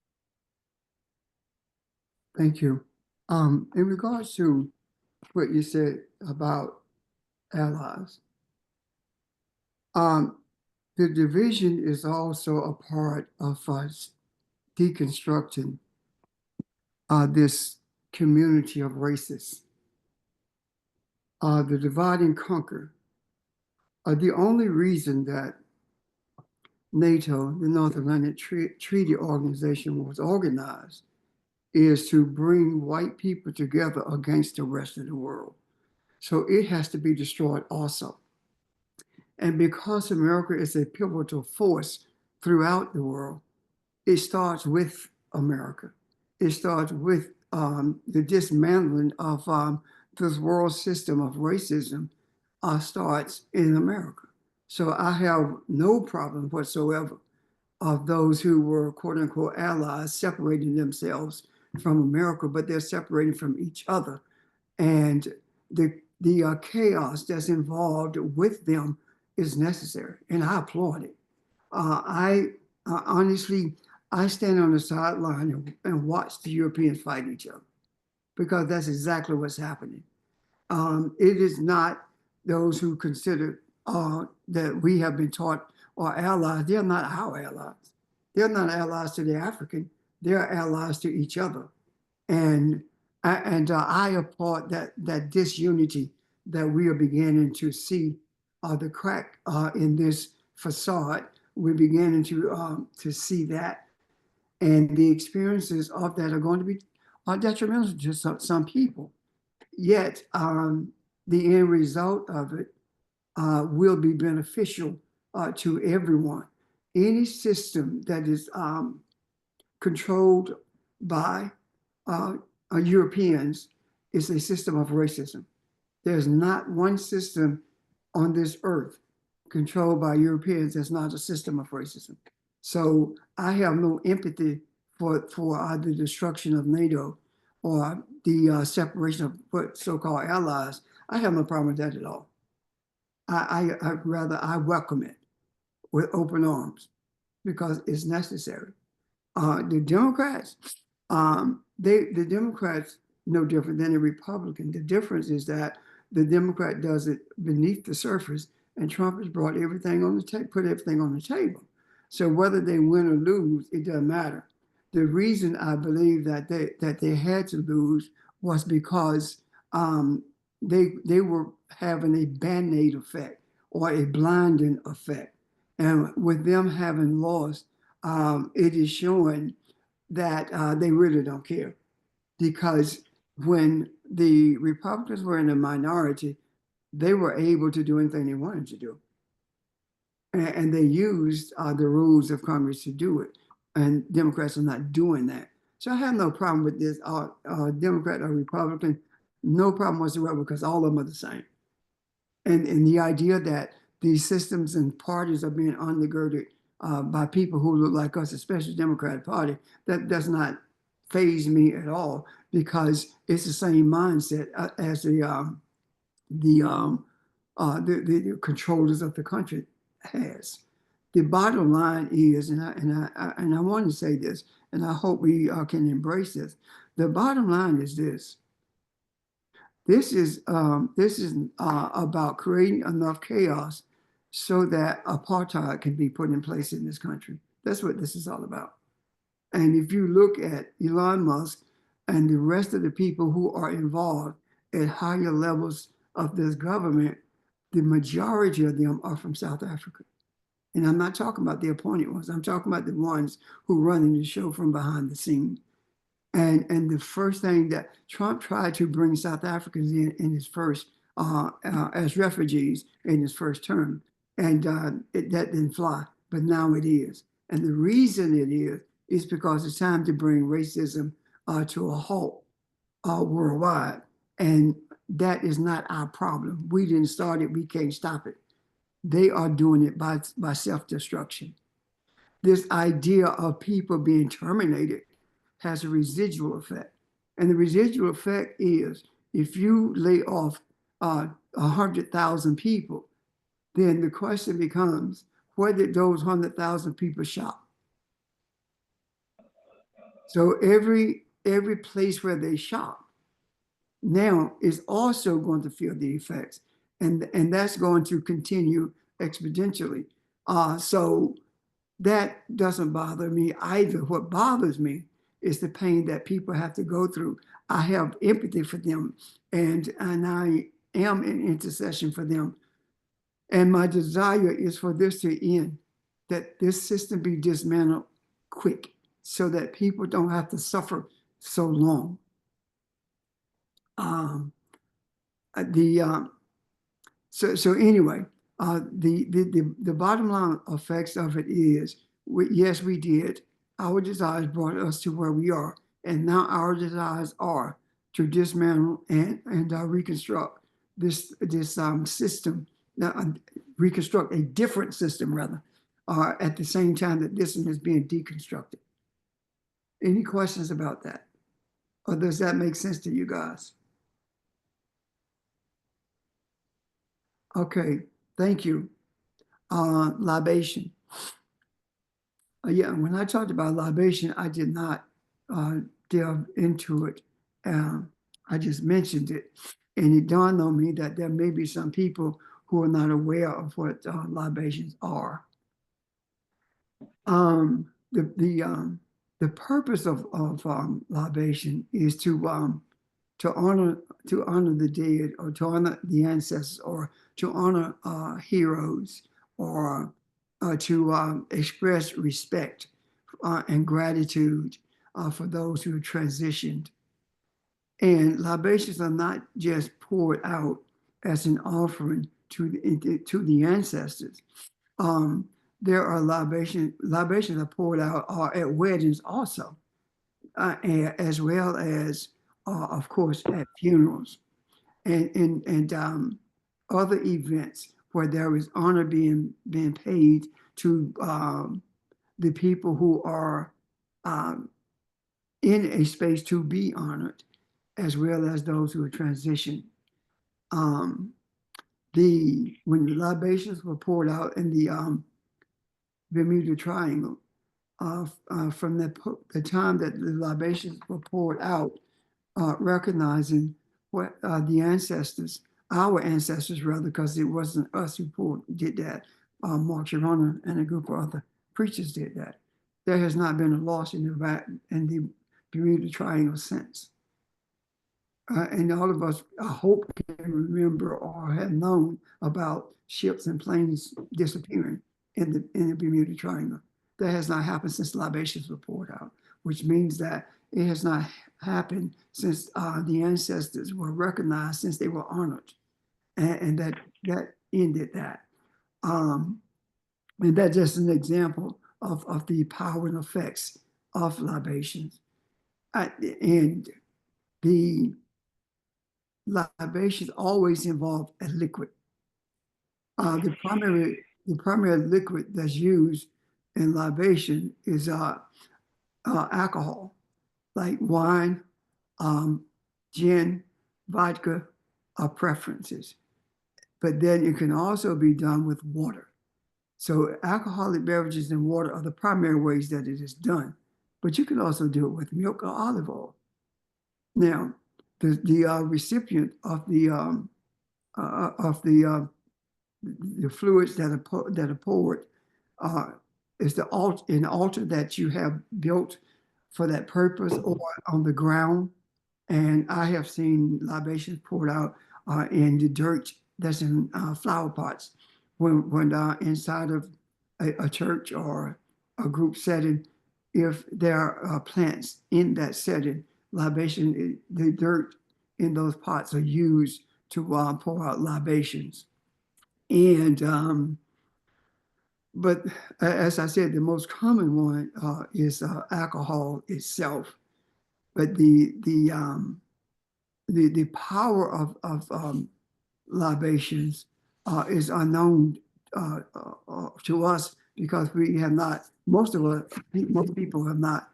Thank you. In regards to what you said about allies, the division is also a part of us deconstructing this community of races. The divide and conquer. The only reason that NATO, the North Atlantic Treaty Organization, was organized is to bring white people together against the rest of the world. So it has to be destroyed also. And because America is a pivotal force throughout the world, it starts with America. It starts with the dismantling of this world system of racism starts in America. So I have no problem whatsoever of those who were quote unquote allies separating themselves from America, but they're separating from each other. And the chaos that's involved with them is necessary, and I applaud it. I honestly, I stand on the sideline and watch the Europeans fight each other because that's exactly what's happening. It is not those who consider that we have been taught are allies. They're not our allies. They're not allies to the African. They're allies to each other. And I applaud that disunity that we are beginning to see the crack in this facade. We're beginning to see that, and the experiences of that are going to be detrimental to some people. Yet the end result of it will be beneficial to everyone. Any system that is controlled by Europeans is a system of racism. There's not one system on this earth controlled by Europeans that's not a system of racism. So I have no empathy for the destruction of NATO or the separation of what so-called allies. I have no problem with that at all. I welcome it with open arms because it's necessary. The Democrats, the Democrats no different than the Republican. The difference is that the Democrat does it beneath the surface, and Trump has brought everything on the table, put everything on the table. So whether they win or lose, it doesn't matter. The reason I believe that they had to lose was because they were having a band-aid effect or a blinding effect, and with them having lost, it is showing that they really don't care, because when the Republicans were in a minority, they were able to do anything they wanted to do. And they used the rules of Congress to do it. And Democrats are not doing that. So I have no problem with this, Democrat or Republican, no problem whatsoever, because all of them are the same. And the idea that these systems and parties are being undergirded by people who look like us, especially the Democratic Party, that does not faze me at all, because it's the same mindset as the controllers of the country has. The bottom line is, and I want to say this, and I hope we can embrace this. The bottom line is this. This is about creating enough chaos so that apartheid can be put in place in this country. That's what this is all about. And if you look at Elon Musk and the rest of the people who are involved at higher levels of this government, the majority of them are from South Africa. And I'm not talking about the appointed ones. I'm talking about the ones who run the show from behind the scenes. And the first thing that Trump tried to bring South Africans in his first, as refugees in his first term. And that didn't fly, but now it is. And the reason it is because it's time to bring racism to a halt worldwide. And that is not our problem. We didn't start it, we can't stop it. They are doing it by self-destruction. This idea of people being terminated has a residual effect. And the residual effect is if you lay off 100,000 people, then the question becomes, where did those 100,000 people shop? So every place where they shop now is also going to feel the effects. And that's going to continue exponentially. So that doesn't bother me either. What bothers me is the pain that people have to go through. I have empathy for them, and I am in intercession for them. And my desire is for this to end, that this system be dismantled quick so that people don't have to suffer so long. So anyway, the bottom line effects of it is, yes, we did. Our desires brought us to where we are, and now our desires are to dismantle and reconstruct this system, reconstruct a different system rather, at the same time that this one is being deconstructed. Any questions about that? Or does that make sense to you guys? Okay, thank you. Libation. Yeah, when I talked about libation, I did not delve into it. I just mentioned it. And it dawned on me that there may be some people who are not aware of what libations are. The purpose of libation is to honor the dead, or to honor the ancestors, or to honor heroes, or to express respect and gratitude for those who have transitioned. And libations are not just poured out as an offering to the ancestors. There are libations are poured out at weddings also, as well as, of course, at funerals and other events where there is honor being paid to the people who are in a space to be honored, as well as those who are transitioned. When the libations were poured out in the Bermuda Triangle, from the time that the libations were poured out, recognizing what the ancestors, our ancestors rather, because it wasn't us who did that. Mark Sharona and a group of other preachers did that. There has not been a loss in the Bermuda Triangle since. And all of us, I hope, can remember or have known about ships and planes disappearing in the Bermuda Triangle. That has not happened since libations were poured out, which means that it has not happened since the ancestors were recognized, since they were honored, and that ended that. And that's just an example of the power and effects of libations. And the libations always involve a liquid. The primary liquid that's used in libation is alcohol, like wine, gin, vodka are preferences. But then it can also be done with water. So alcoholic beverages and water are the primary ways that it is done. But you can also do it with milk or olive oil. Now, the recipient of the fluids that are poured is an altar that you have built for that purpose, or on the ground. And I have seen libations poured out in the dirt that's in flower pots when inside of a church or a group setting. If there are plants in that setting, libation, the dirt in those pots are used to pour out libations. And but as I said, the most common one is alcohol itself. But the power of libations is unknown to us, because we have not. Most people have not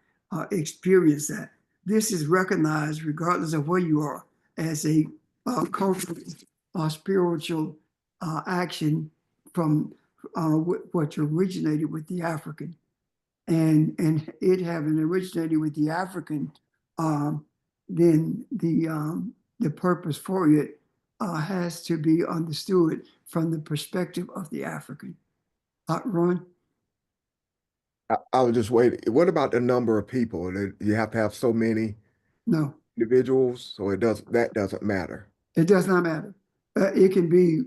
experienced that. This is recognized regardless of where you are as a cultural or spiritual action from what originated with the African, and it having originated with the African, then the purpose for it has to be understood from the perspective of the African. Ron? I was just waiting. What about the number of people? You have to have so many No, individuals, so that doesn't matter. it does not matter. It can be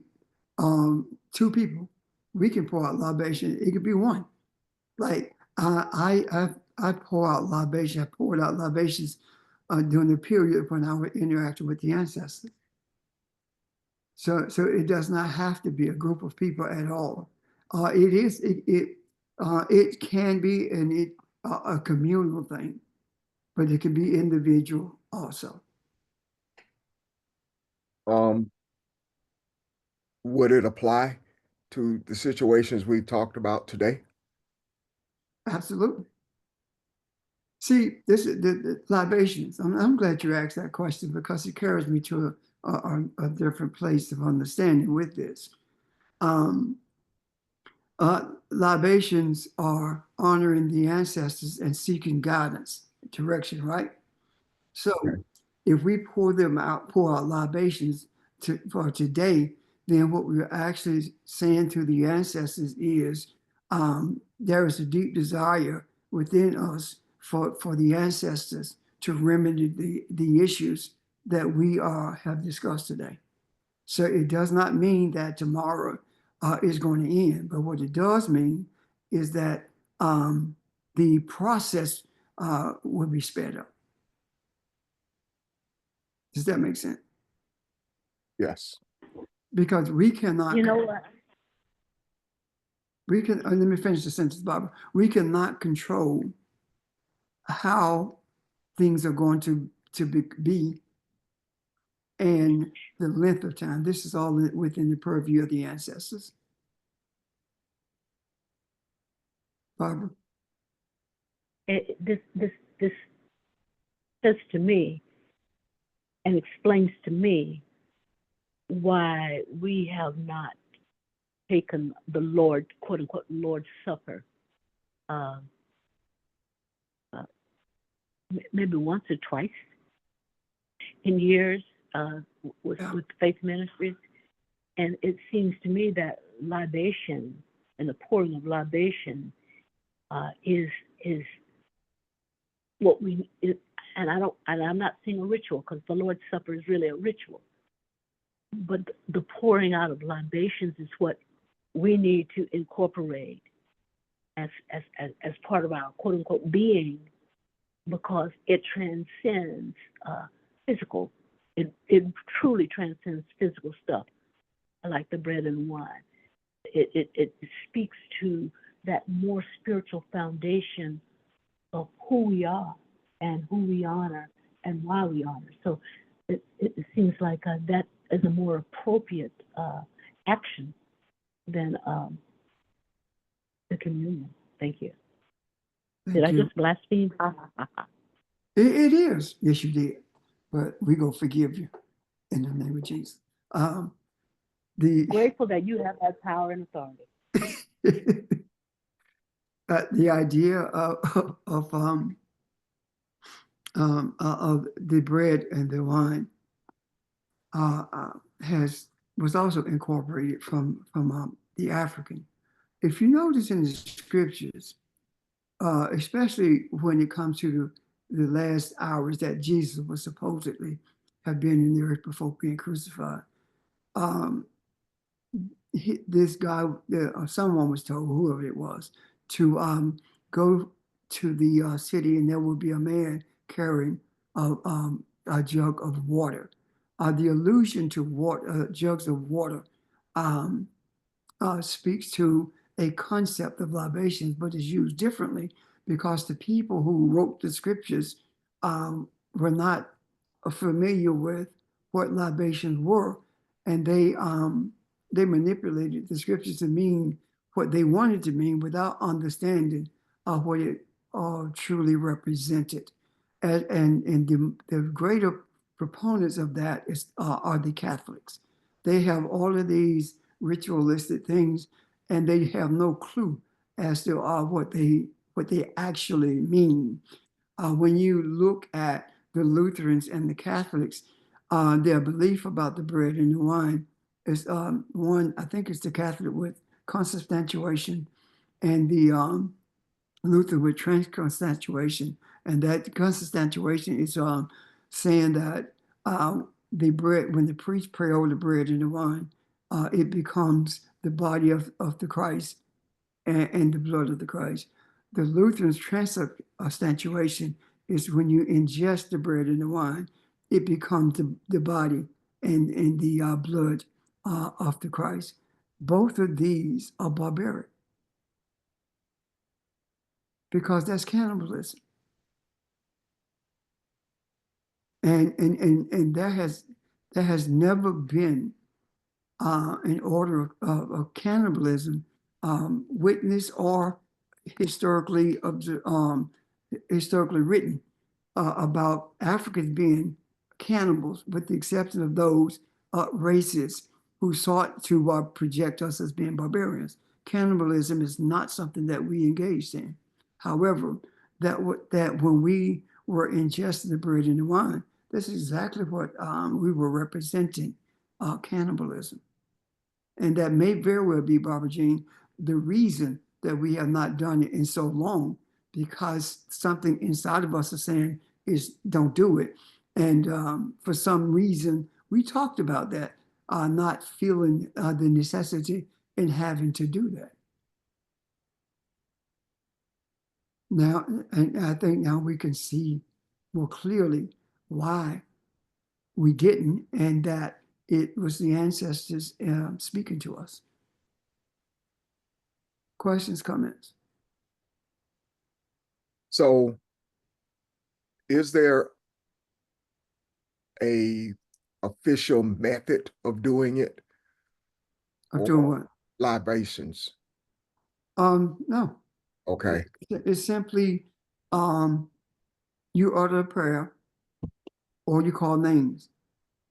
2 people. We can pour out libation. It could be 1. Like I pour out libation. I poured out libations during the period when I was interacting with the ancestors. So it does not have to be a group of people at all. It can be a communal thing, but it can be individual also. Would it apply to the situations we've talked about today? Absolutely. See, this is the libations. I'm glad you asked that question because it carries me to a different place of understanding with this. Libations are honoring the ancestors and seeking guidance, direction, right? So if we pour out libations for today, then what we're actually saying to the ancestors is there is a deep desire within us for the ancestors to remedy the issues that we have discussed today. So it does not mean that tomorrow is going to end, but what it does mean is that the process will be sped up. Does that make sense? Yes. Because we cannot. You know what? Let me finish the sentence, Barbara. We cannot control how things are going to be and the length of time. This is all within the purview of the ancestors. Barbara? This says to me and explains to me why we have not taken the Lord, quote unquote, Lord's Supper, maybe once or twice in years with faith ministries. And it seems to me that libation and the pouring of libation is what we, and I'm not saying a ritual because the Lord's Supper is really a ritual. But the pouring out of libations is what we need to incorporate as part of our quote unquote being, because it transcends physical. It truly transcends physical stuff, like the bread and wine. It speaks to that more spiritual foundation of who we are and who we honor and why we honor. So it seems like that is a more appropriate action than the communion. Thank you. Did I just blaspheme? It is. Yes, you did. But we go forgive you in the name of Jesus. Grateful that you have that power and authority. The idea of the bread and the wine was also incorporated from the African. If you notice in the scriptures, especially when it comes to the last hours that Jesus was supposedly have been in the earth before being crucified, this guy, someone was told, whoever it was, to go to the city and there will be a man carrying a jug of water. The allusion to water, jugs of water speaks to a concept of libations, but is used differently because the people who wrote the scriptures were not familiar with what libations were, and they manipulated the scriptures to mean what they wanted to mean without understanding what it truly represented. And the greater proponents of that are the Catholics. They have all of these ritualistic things, and they have no clue as to what they actually mean. When you look at the Lutherans and the Catholics, their belief about the bread and the wine is one, I think it's the Catholic with consubstantiation and the Luther with transubstantiation. And that consubstantiation is saying that the bread, when the priest pray over the bread and the wine, it becomes the body of the Christ and the blood of the Christ. The Lutherans' transubstantiation is when you ingest the bread and the wine, it becomes the body and the blood of the Christ, both of these are barbaric because that's cannibalism. And there has never been an order of cannibalism witnessed or historically historically written about Africans being cannibals, with the exception of those races who sought to project us as being barbarians. Cannibalism is not something that we engaged in. However, that when we were ingesting the bread and the wine, that's exactly what we were representing, cannibalism. And that may very well be, Barbara Jean, the reason that we have not done it in so long, because something inside of us is saying is don't do it. And for some reason, we talked about that, not feeling the necessity in having to do that. Now, and I think now we can see more clearly why we didn't, and that it was the ancestors speaking to us. Questions, comments? So is there a official method of doing it? Of doing what? Libations. No. Okay. It's simply you utter a prayer or you call names.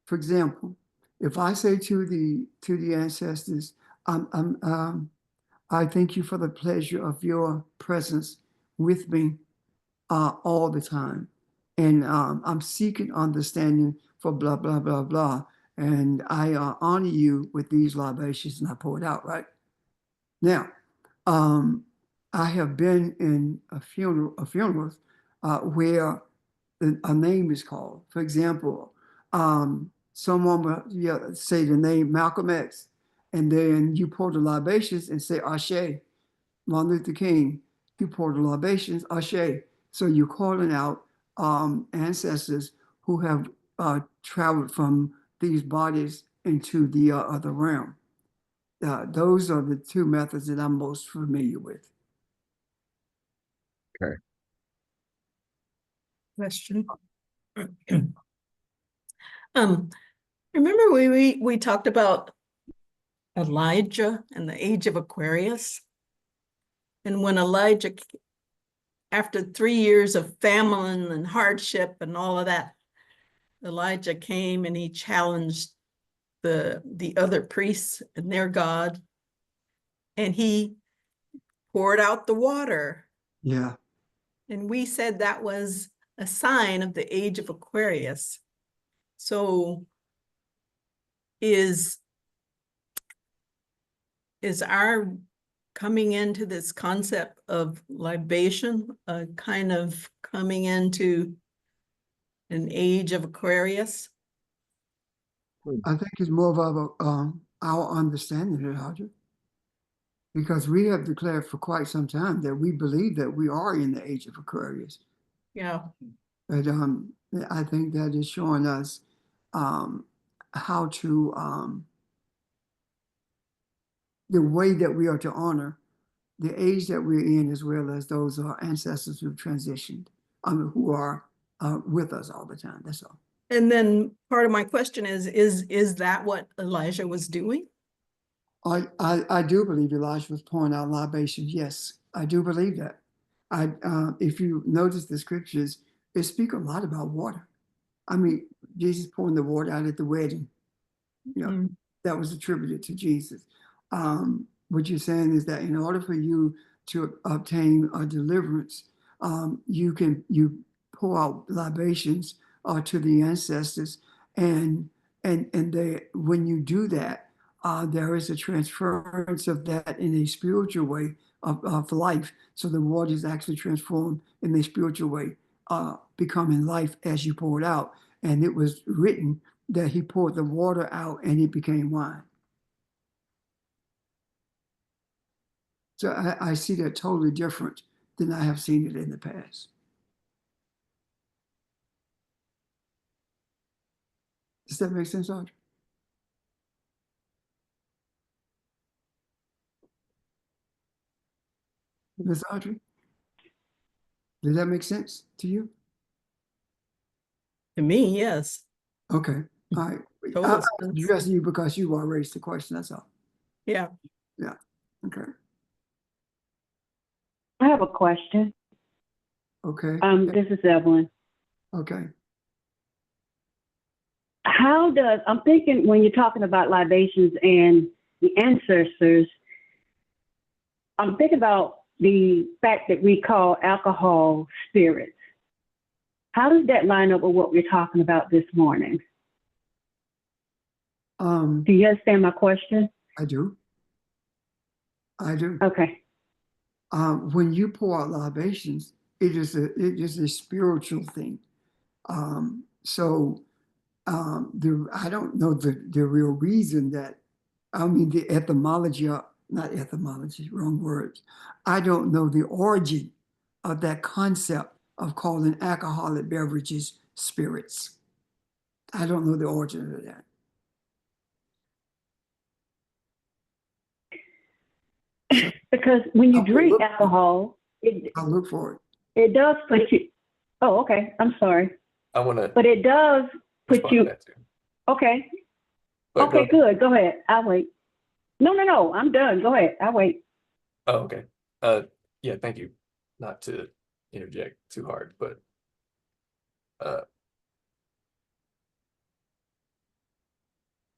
For example, if I say to the ancestors, I thank you for the pleasure of your presence with me all the time. And I'm seeking understanding for blah, blah, blah, blah. And I honor you with these libations, and I pour it out, right? Now, I have been in funerals where a name is called. For example, someone will say the name Malcolm X, and then you pour the libations and say Ashe, Martin Luther King. You pour the libations, Ashe. So you're calling out ancestors who have traveled from these bodies into the other realm. Those are the two methods that I'm most familiar with. Okay. Question. Remember we talked about Elijah and the age of Aquarius? And when Elijah, after 3 years of famine and hardship and all of that, Elijah came and he challenged the other priests and their God, and he poured out the water. Yeah. And we said that was a sign of the age of Aquarius. So is our coming into this concept of libation kind of coming into an age of Aquarius? I think it's more of our understanding of it, Audrey, because we have declared for quite some time that we believe that we are in the age of Aquarius. Yeah. But I think that is showing us how to the way that we are to honor the age that we're in, as well as those ancestors who've transitioned, who are with us all the time. That's all. And then part of my question is that what Elijah was doing? I do believe Elijah was pouring out libations. Yes, I do believe that. If you notice the scriptures, they speak a lot about water. I mean, Jesus pouring the water out at the wedding. You know, that was attributed to Jesus. What you're saying is that in order for you to obtain a deliverance, you pour out libations to the ancestors, and when you do that, there is a transference of that in a spiritual way of life. So the water is actually transformed in a spiritual way, becoming life as you pour it out. And it was written that he poured the water out and it became wine. So I see that totally different than I have seen it in the past. Does that make sense, Audrey? Ms. Audrey? Does that make sense to you? To me, yes. Okay, all right. Total I'm sense. addressing you because you all raised the question, that's all. Yeah. Yeah, okay, I have a question. okay, This is Evelyn. okay. How does, I'm thinking when you're talking about libations and the ancestors, I'm thinking about the fact that we call alcohol spirits. How does that line up with what we're talking about this morning? Do you understand my question? I do. I do. Okay. When you pour out libations, it is a spiritual thing. I don't know the real reason that, I mean, the etymology, not etymology, wrong words. I don't know the origin of that concept of calling alcoholic beverages spirits. I don't know the origin of that. Because when you I'll drink look- alcohol, I'll look for it. it does put you, oh, okay, I'm sorry. I want to But it does put respond to you, that too. okay, But okay, go- good, go ahead, I'll wait. No, I'm done, go ahead, I'll wait. Oh, okay. Yeah, thank you. Not to interject too hard, but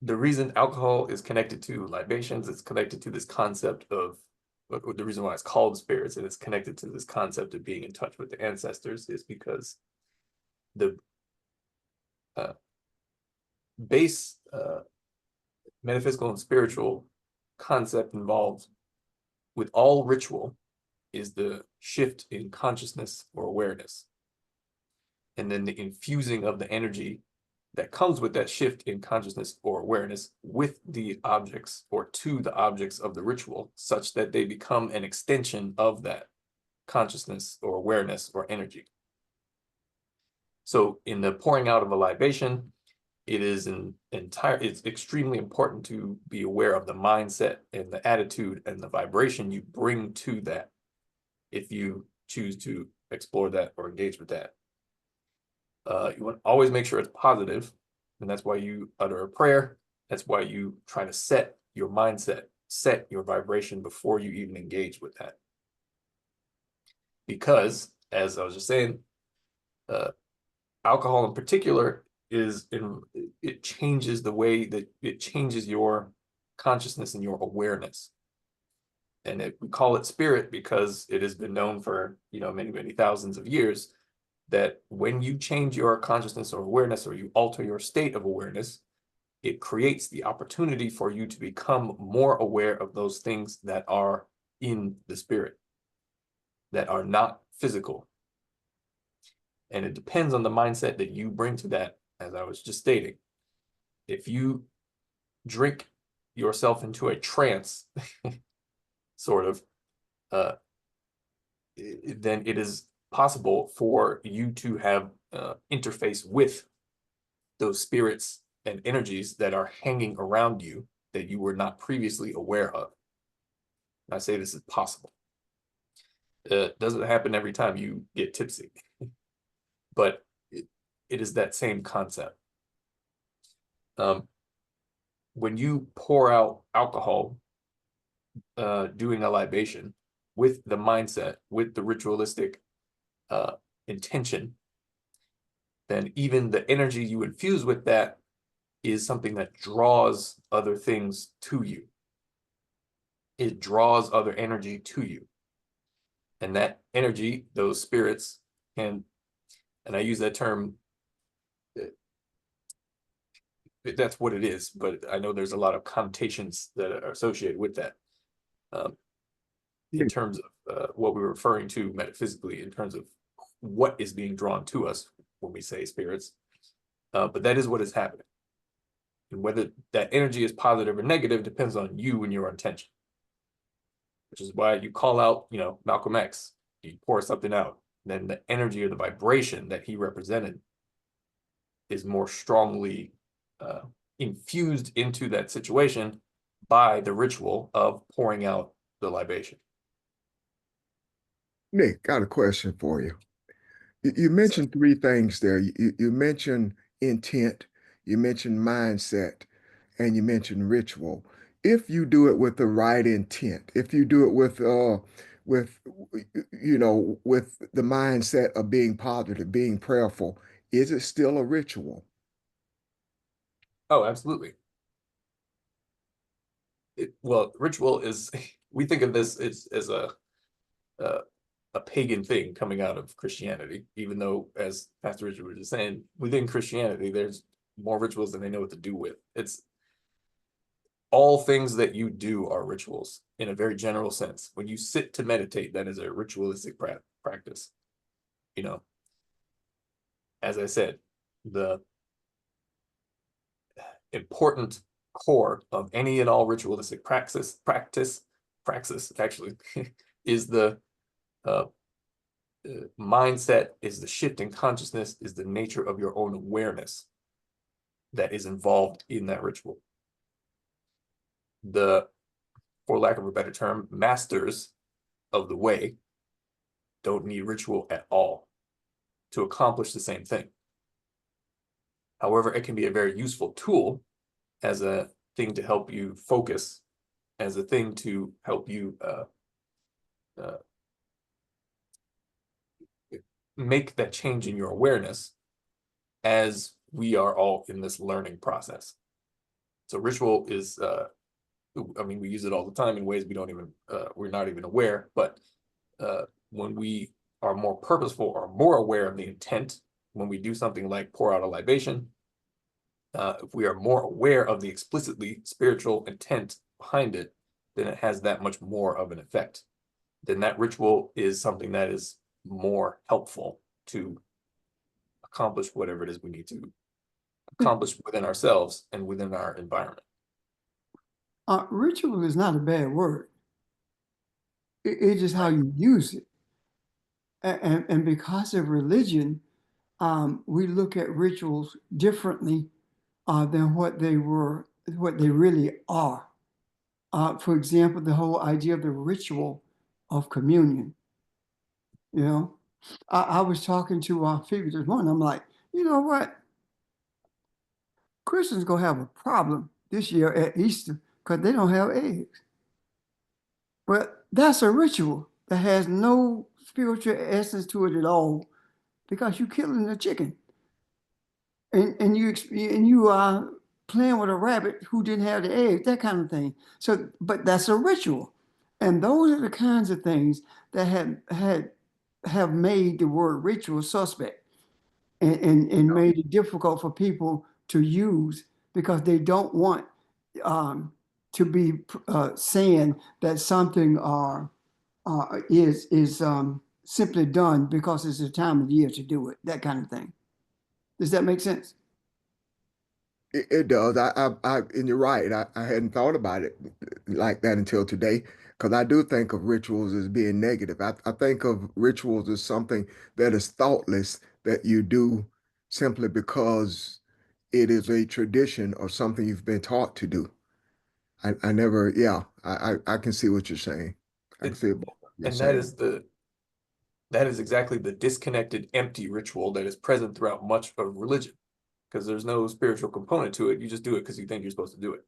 the reason alcohol is connected to libations, it's connected to this concept of the reason why it's called spirits, and it's connected to this concept of being in touch with the ancestors, is because the base metaphysical and spiritual concept involved with all ritual is the shift in consciousness or awareness. And then the infusing of the energy that comes with that shift in consciousness or awareness with the objects or to the objects of the ritual, such that they become an extension of that consciousness or awareness or energy. So in the pouring out of a libation, it is it's extremely important to be aware of the mindset and the attitude and the vibration you bring to that, if you choose to explore that or engage with that. You want to always make sure it's positive, and that's why you utter a prayer. That's why you try to set your mindset, set your vibration before you even engage with that. Because, as I was just saying, alcohol in particular it changes the way that it changes your consciousness and your awareness. And we call it spirit because it has been known for, many thousands of years, that when you change your consciousness or awareness, or you alter your state of awareness, it creates the opportunity for you to become more aware of those things that are in the spirit, that are not physical. And it depends on the mindset that you bring to that, as I was just stating. If you drink yourself into a trance, sort of, then it is possible for you to have interface with those spirits and energies that are hanging around you that you were not previously aware of. And I say this is possible. It doesn't happen every time you get tipsy, but it is that same concept. When you pour out alcohol, doing a libation with the mindset, with the ritualistic intention, then even the energy you infuse with that is something that draws other things to you. It draws other energy to you. And that energy, those spirits, and I use that term, that's what it is, but I know there's a lot of connotations that are associated with that. In terms of what we're referring to metaphysically, in terms of what is being drawn to us when we say spirits, but that is what is happening. And whether that energy is positive or negative depends on you and your intention. Which is why you call out, Malcolm X, you pour something out, then the energy or the vibration that he represented is more strongly infused into that situation by the ritual of pouring out the libation. Nick, got a question for you. You mentioned three things there. You mentioned intent, you mentioned mindset, and you mentioned ritual. If you do it with the right intent, if you do it with with the mindset of being positive, being prayerful, is it still a ritual? Oh, absolutely. Well, ritual is, we think of this as a pagan thing coming out of Christianity, even though, as Pastor Richard was just saying, within Christianity, there's more rituals than they know what to do with. It's all things that you do are rituals in a very general sense. When you sit to meditate, that is a ritualistic practice. You know, as I said, the important core of any and all ritualistic praxis actually is the mindset, is the shift in consciousness, is the nature of your own awareness that is involved in that ritual. The, for lack of a better term, masters of the way don't need ritual at all to accomplish the same thing. However, it can be a very useful tool as a thing to help you focus, as a thing to help you make that change in your awareness as we are all in this learning process. So ritual is, I mean, we use it all the time in ways we don't even, we're not even aware, but when we are more purposeful or more aware of the intent, when we do something like pour out a libation, if we are more aware of the explicitly spiritual intent behind it, then it has that much more of an effect. Then that ritual is something that is more helpful to accomplish whatever it is we need to accomplish within ourselves and within our environment. Ritual is not a bad word. It's just how you use it. And because of religion, we look at rituals differently than what they really are. For example, the whole idea of the ritual of communion. You know, I was talking to Phoebe this morning. I'm like, you know what? Christians gonna have a problem this year at Easter because they don't have eggs. But that's a ritual that has no spiritual essence to it at all because you're killing a chicken. And you are playing with a rabbit who didn't have the eggs, that kind of thing. So, but that's a ritual. And those are the kinds of things that have made the word ritual suspect and made it difficult for people to use because they don't want to be saying that something is simply done because it's the time of year to do it, that kind of thing. Does that make sense? It does. And you're right. I hadn't thought about it like that until today, because I do think of rituals as being negative. I think of rituals as something that is thoughtless that you do simply because it is a tradition or something you've been taught to do. I never, yeah, I can see what you're saying. I can see what you're And saying. that is exactly the disconnected, empty ritual that is present throughout much of religion, because there's no spiritual component to it. You just do it because you think you're supposed to do it.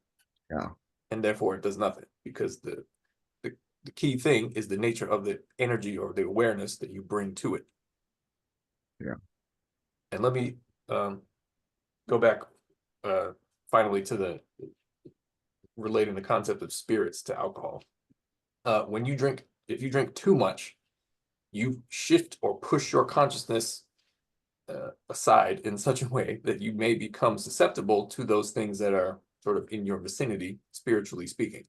Yeah. And therefore it does nothing, because the key thing is the nature of the energy or the awareness that you bring to it. Yeah. And let me go back finally to the relating the concept of spirits to alcohol. When you drink, if you drink too much, you shift or push your consciousness aside in such a way that you may become susceptible to those things that are sort of in your vicinity, spiritually speaking.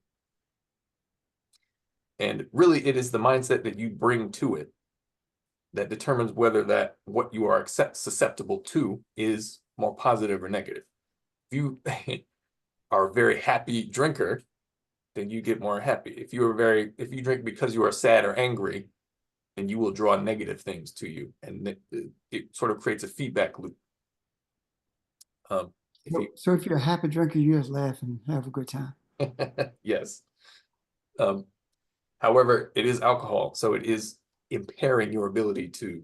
And really, it is the mindset that you bring to it that determines whether that what you are susceptible to is more positive or negative. If you are a very happy drinker, then you get more happy. If you drink because you are sad or angry, then you will draw negative things to you, and it sort of creates a feedback loop. So if you're a happy drinker, you just laugh and have a good time. Yes. However, it is alcohol, so it is impairing your ability to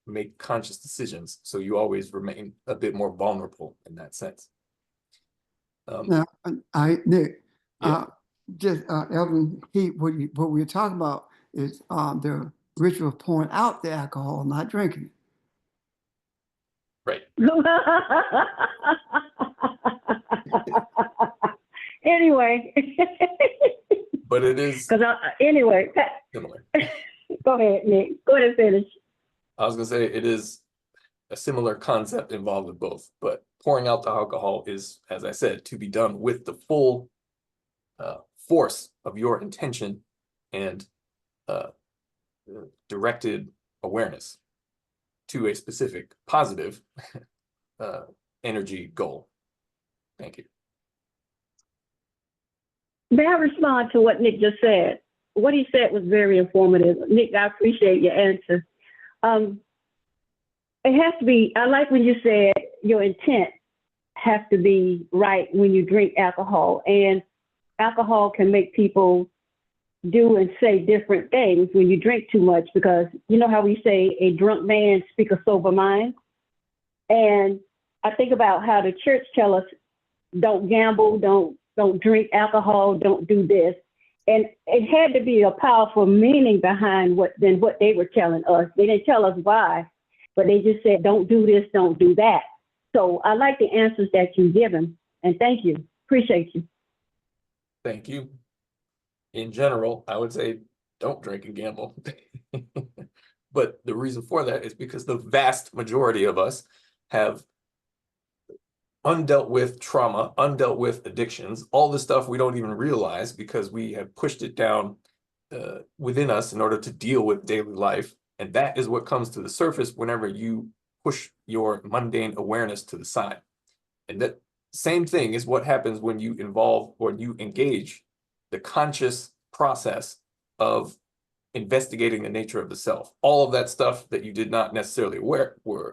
make conscious decisions. So you always remain a bit more vulnerable in that sense. Now, Nick, Yeah. Elvin, what we're talking about is the ritual of pouring out the alcohol, not drinking it. Right. Anyway. But it is Anyway, similar. go ahead, Nick. Go ahead and finish. I was gonna say it is a similar concept involved with both, but pouring out the alcohol is, as I said, to be done with the full force of your intention and directed awareness to a specific positive energy goal. Thank you. May I respond to what Nick just said? What he said was very informative. Nick, I appreciate your answer. It has to be, I like when you said your intent has to be right when you drink alcohol. And alcohol can make people do and say different things when you drink too much, because you know how we say a drunk man speak a sober mind? And I think about how the church tell us, don't gamble, don't drink alcohol, don't do this. And it had to be a powerful meaning behind what they were telling us. They didn't tell us why, but they just said, don't do this, don't do that. So I like the answers that you've given, and thank you. Appreciate you. Thank you. In general, I would say don't drink and gamble. But the reason for that is because the vast majority of us have undealt with trauma, undealt with addictions, all the stuff we don't even realize because we have pushed it down within us in order to deal with daily life. And that is what comes to the surface whenever you push your mundane awareness to the side. And that same thing is what happens when you involve or you engage the conscious process of investigating the nature of the self. All of that stuff that you did not necessarily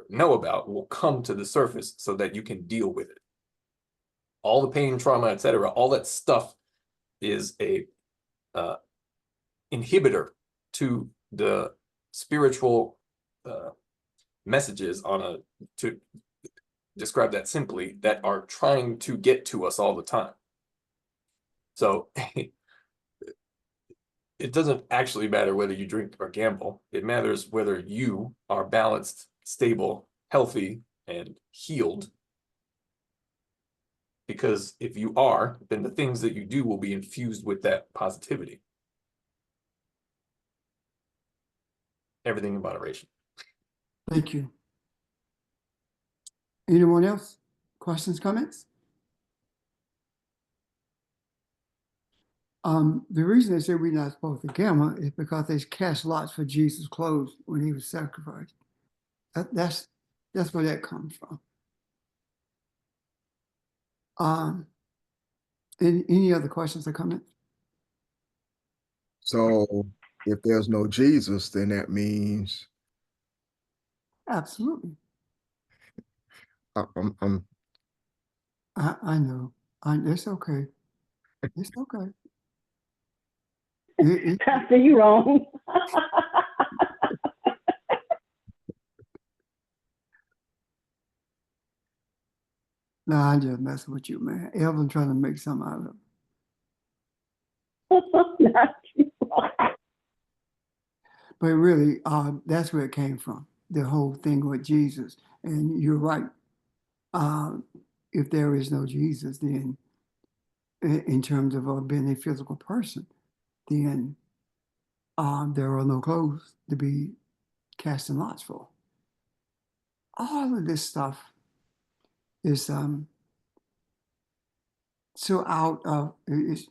know about will come to the surface so that you can deal with it. All the pain, trauma, etc., all that stuff is a inhibitor to the spiritual messages to describe that simply, that are trying to get to us all the time. So it doesn't actually matter whether you drink or gamble. It matters whether you are balanced, stable, healthy, and healed. Because if you are, then the things that you do will be infused with that positivity. Everything in moderation. Thank you. Anyone else? Questions, comments? The reason they say we're not supposed to gamble is because they cast lots for Jesus' clothes when he was sacrificed. That's where that comes from. Any other questions or comments? So if there's no Jesus, then that means Absolutely. I'm I know. It's okay. It's okay. Pastor, you wrong. Nah, I'm just messing with you, man. Elvin trying to make something out of it. Not you wrong. But really, that's where it came from, the whole thing with Jesus. And you're right. If there is no Jesus, then in terms of being a physical person, then there are no clothes to be casting lots for. All of this stuff is so out of, is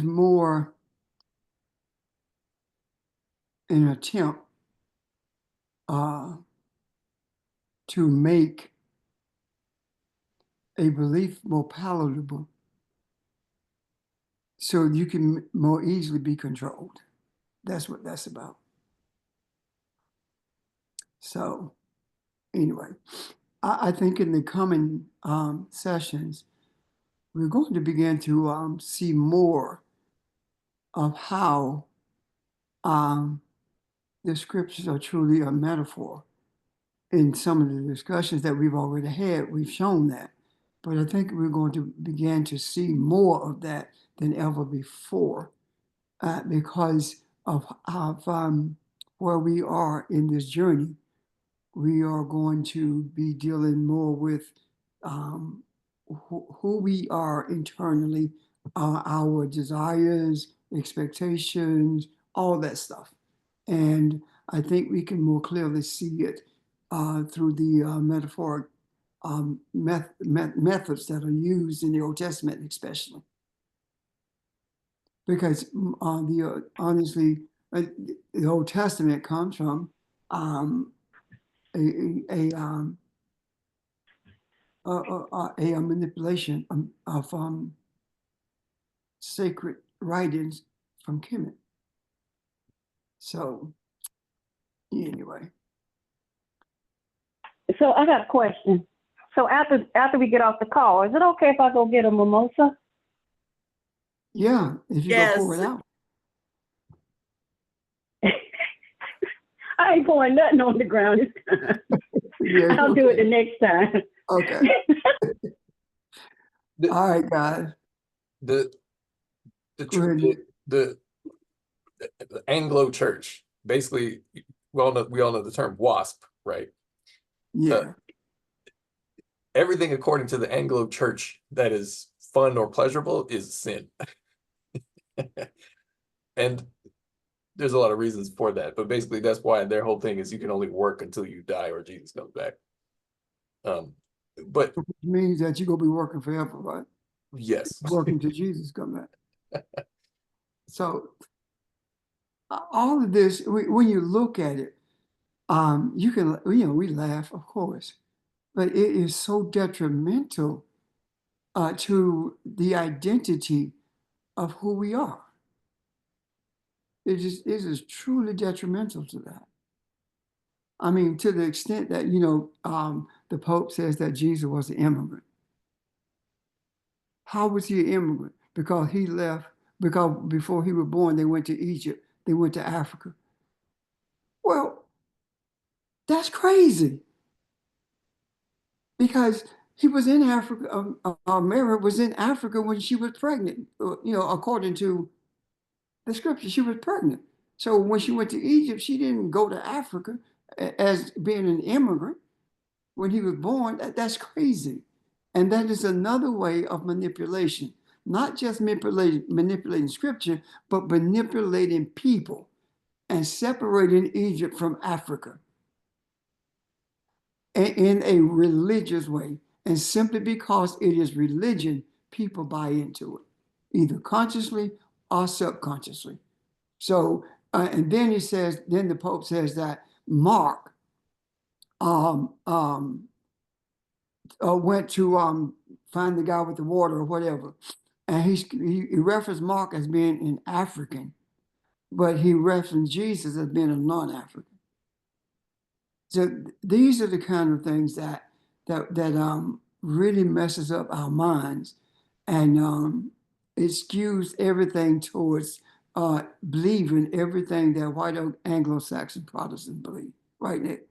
more an attempt to make a belief more palatable so you can more easily be controlled. That's what that's about. So anyway, I think in the coming sessions, we're going to begin to see more of how the scriptures are truly a metaphor. In some of the discussions that we've already had, we've shown that. But I think we're going to begin to see more of that than ever before because of where we are in this journey. We are going to be dealing more with who we are internally, our desires, expectations, all that stuff. And I think we can more clearly see it through the metaphoric methods that are used in the Old Testament, especially. Because honestly, the Old Testament comes from a manipulation of sacred writings from Kemet. So anyway. So I got a question. So after we get off the call, is it okay if I go get a mimosa? Yeah, if you go pour it Yes. out. I ain't pouring nothing on the ground this time. Yeah, I'll do it okay. the next time. Okay. The, All right, guys. the Go truth ahead, is, Nick. the Anglo Church, basically, we all know the term WASP, right? Yeah. Everything according to the Anglo Church that is fun or pleasurable is sin. And there's a lot of reasons for that, but basically that's why their whole thing is you can only work until you die or Jesus comes back. But Which means that you're gonna be working forever, right? yes, Working till Jesus come back. So all of this, when you look at it, you can, we laugh, of course, but it is so detrimental to the identity of who we are. It is truly detrimental to that. I mean, to the extent that, the Pope says that Jesus was an immigrant. How was he an immigrant? Because he left, because before he was born, they went to Egypt, they went to Africa. Well, that's crazy. Because he was in Africa, Mary was in Africa when she was pregnant, according to the scripture, she was pregnant. So when she went to Egypt, she didn't go to Africa as being an immigrant. When he was born, that's crazy. And that is another way of manipulation, not just manipulating scripture, but manipulating people and separating Egypt from Africa in a religious way. And simply because it is religion, people buy into it, either consciously or subconsciously. So, and then then the Pope says that Mark went to find the guy with the water or whatever. And he referenced Mark as being an African, but he referenced Jesus as being a non-African. So these are the kind of things that really messes up our minds, and it skews everything towards believing everything that white Anglo-Saxon Protestants believe, right, Nick?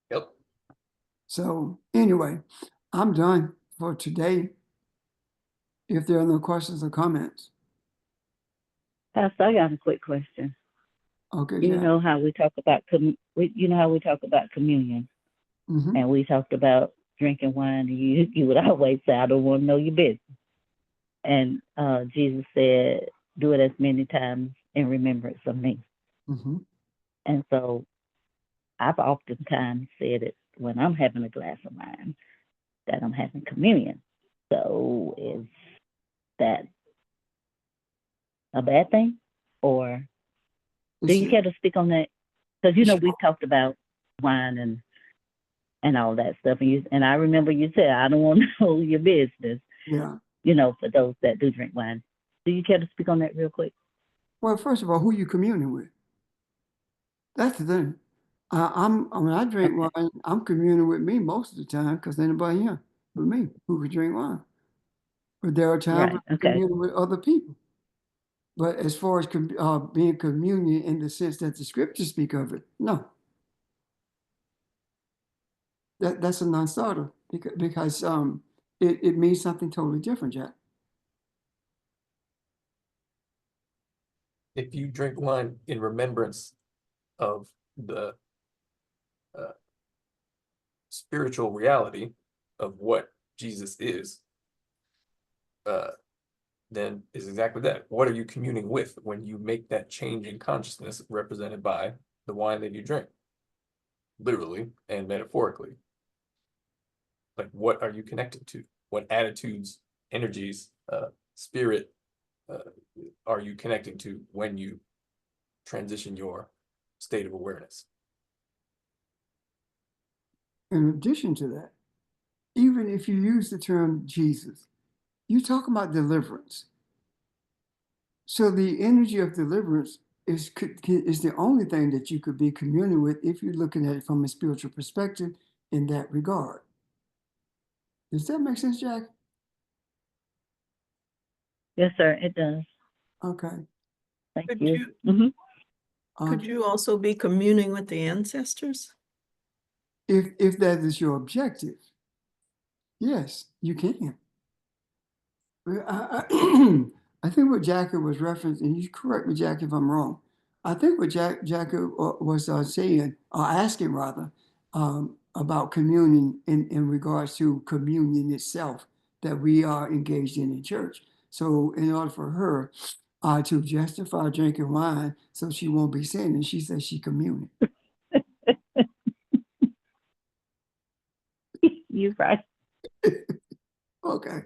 yep. So anyway, I'm done for today. If there are no questions or comments. Pastor, I got a quick question. Okay, You Jack. know how we talk about communion, Mhm. and we talked about drinking wine, and you would always say, "I don't want to know your business." And Jesus said, "Do it as many times in remembrance of me." Mhm. And so I've oftentimes said it when I'm having a glass of wine that I'm having communion. So is that a bad thing, or do you care to speak on that? Because we talked about wine and all that stuff, and I remember you said, "I don't want to know your business." Yeah. For those that do drink wine. Do you care to speak on that real quick? Well, first of all, who you communing with? That's the thing. When I drink wine, I'm communing with me most of the time because anybody here but me who could drink wine. But there are times when Right. I'm Okay. communing with other people. But as far as being communion in the sense that the scriptures speak of it, no. That's a non-starter because it means something totally different, Jack. If you drink wine in remembrance of the spiritual reality of what Jesus is, then is exactly that. What are you communing with when you make that change in consciousness represented by the wine that you drink? Literally and metaphorically. Like, what are you connected to? What attitudes, energies, spirit are you connecting to when you transition your state of awareness? In addition to that, even if you use the term Jesus, you talk about deliverance. So the energy of deliverance is the only thing that you could be communing with if you're looking at it from a spiritual perspective in that regard. Does that make sense, Jack? Yes, sir, it does. Okay. Thank Could you. you Um, could you also be communing with the ancestors? if that is your objective, yes, you can. I think what Jackie was referencing, and you correct me, Jackie, if I'm wrong. I think what Jackie was saying, or asking rather, about communion in regards to communion itself that we are engaged in church. So in order for her to justify drinking wine so she won't be sinning, she says she communing. You're right. Okay.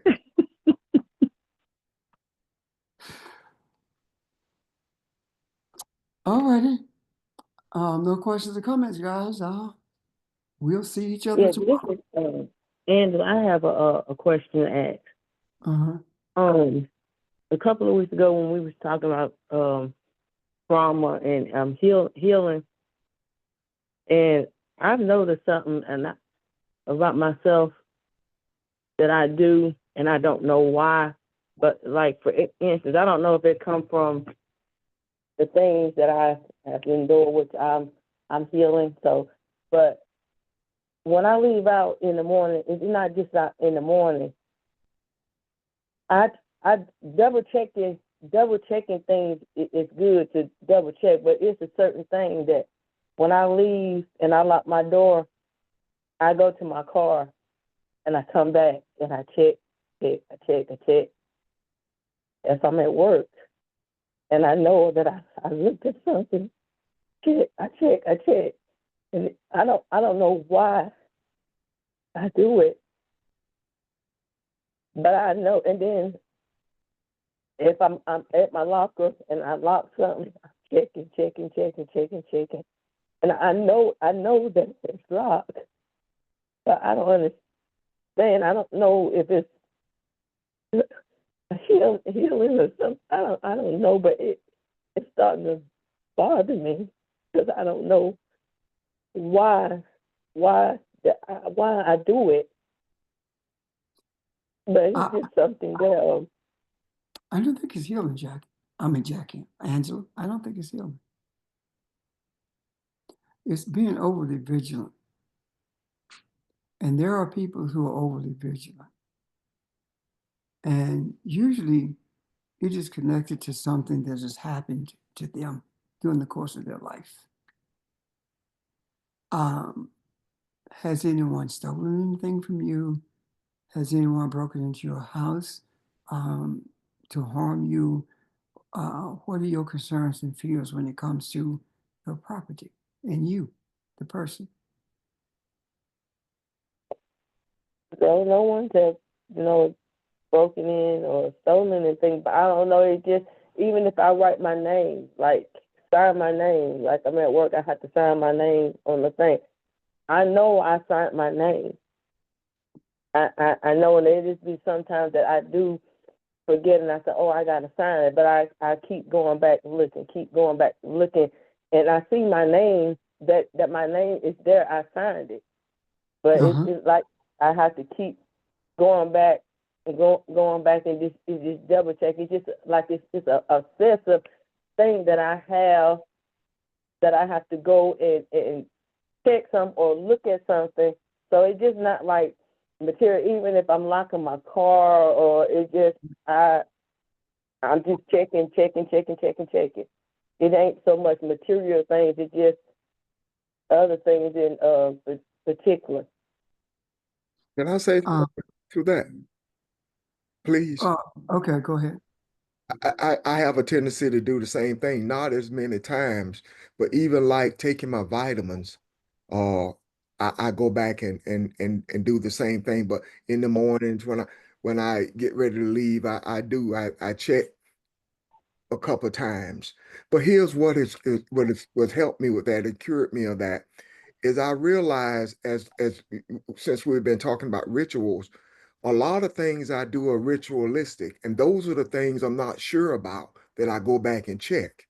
All righty. No questions or comments, guys. We'll see each other Yes, tomorrow. this is Angela. I have a question to ask. Uh-huh. A couple of weeks ago when we was talking about trauma and healing, and I've noticed something about myself that I do, and I don't know why. But like for instance, I don't know if it come from the things that I have endured, which I'm healing. So, but when I leave out in the morning, it's not just out in the morning. I double checking things. It's good to double check, but it's a certain thing that when I leave and I lock my door, I go to my car and I come back and I check. If I'm at work and I know that I looked at something, I check, and I don't know why I do it, but I know. And then if I'm at my locker and I lock something, I'm checking, and I know that it's locked, but I don't understand. I don't know if it's healing or something. I don't know, but it's starting to bother me because I don't know why I do it. But it's just something that I don't think it's healing, Jackie. Angela, I don't think it's healing. It's being overly vigilant. And there are people who are overly vigilant. And usually it is connected to something that has happened to them during the course of their life. Has anyone stolen anything from you? Has anyone broken into your house to harm you? What are your concerns and fears when it comes to your property and you, the person? no one's have broken in or stolen anything, but I don't know. It just, even if I write my name, like sign my name, like I'm at work, I have to sign my name on the thing. I know I signed my name. I know, and it just be sometimes that I do forget, and I say, oh, I gotta sign it, but I keep going back looking, and I see my name, that my name is there. I signed it, but it's like I have to keep going back going back and just double check. It's just like it's a obsessive thing that I have to go and check some or look at something. So it's just not like material. Even if I'm locking my car, or it's just I'm just checking. It ain't so much material things. It's just other things in particular. Can I say to that, please? Okay, go ahead. I have a tendency to do the same thing, not as many times, but even like taking my vitamins, I go back and do the same thing. But in the mornings when I get ready to leave, I check a couple of times. But here's what's helped me with that and cured me of that is I realize as since we've been talking about rituals, a lot of things I do are ritualistic, and those are the things I'm not sure about that I go back and check.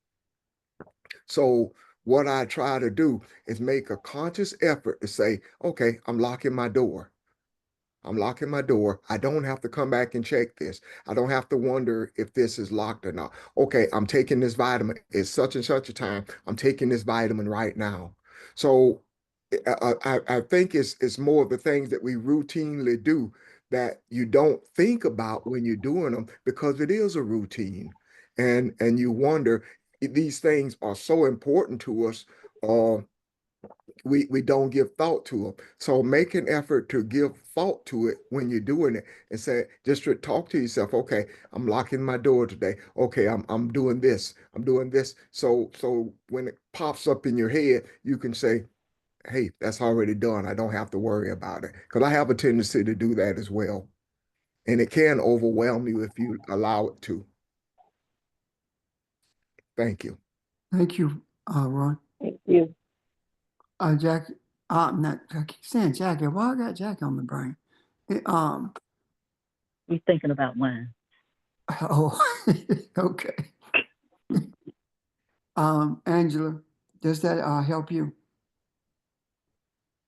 So what I try to do is make a conscious effort to say, okay, I'm locking my door. I'm locking my door. I don't have to come back and check this. I don't have to wonder if this is locked or not. Okay, I'm taking this vitamin. It's such and such a time. I'm taking this vitamin right now. So I think it's more of the things that we routinely do that you don't think about when you're doing them because it is a routine. And you wonder if these things are so important to us, we don't give thought to them. So make an effort to give thought to it when you're doing it and say, just to talk to yourself, okay, I'm locking my door today. Okay, I'm doing this. I'm doing this. So when it pops up in your head, you can say, hey, that's already done. I don't have to worry about it. Because I have a tendency to do that as well. And it can overwhelm you if you allow it to. Thank you. Thank you, Ron. Thank you. Jackie, I keep saying Jackie. Why I got Jackie on the brain? We're thinking about wine. Oh, okay. Angela, does that help you?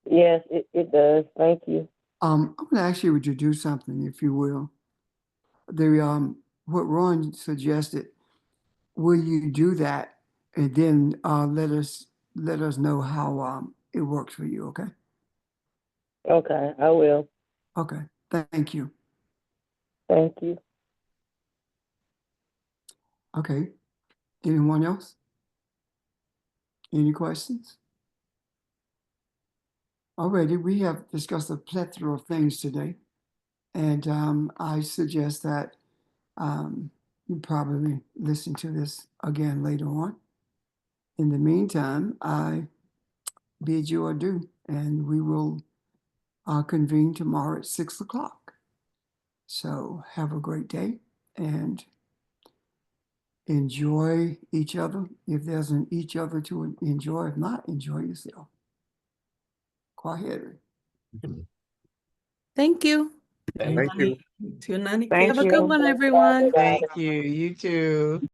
Yes, it does. Thank you. I'm going to ask you, would you do something, if you will? What Ron suggested, will you do that, and then let us know how it works for you? Okay. Okay, I will. Okay. Thank you. Thank you. Okay. Anyone else? Any questions? Already, we have discussed a plethora of things today, and I suggest that you probably listen to this again later on. In the meantime, I bid you adieu, and we will convene tomorrow at 6 o'clock. So have a great day and enjoy each other. If there's an each other to enjoy, if not, enjoy yourself. Quietly. Thank you. Thank you. Everybody, 290. Thank Have a good you. one, everyone. Thank you. You too.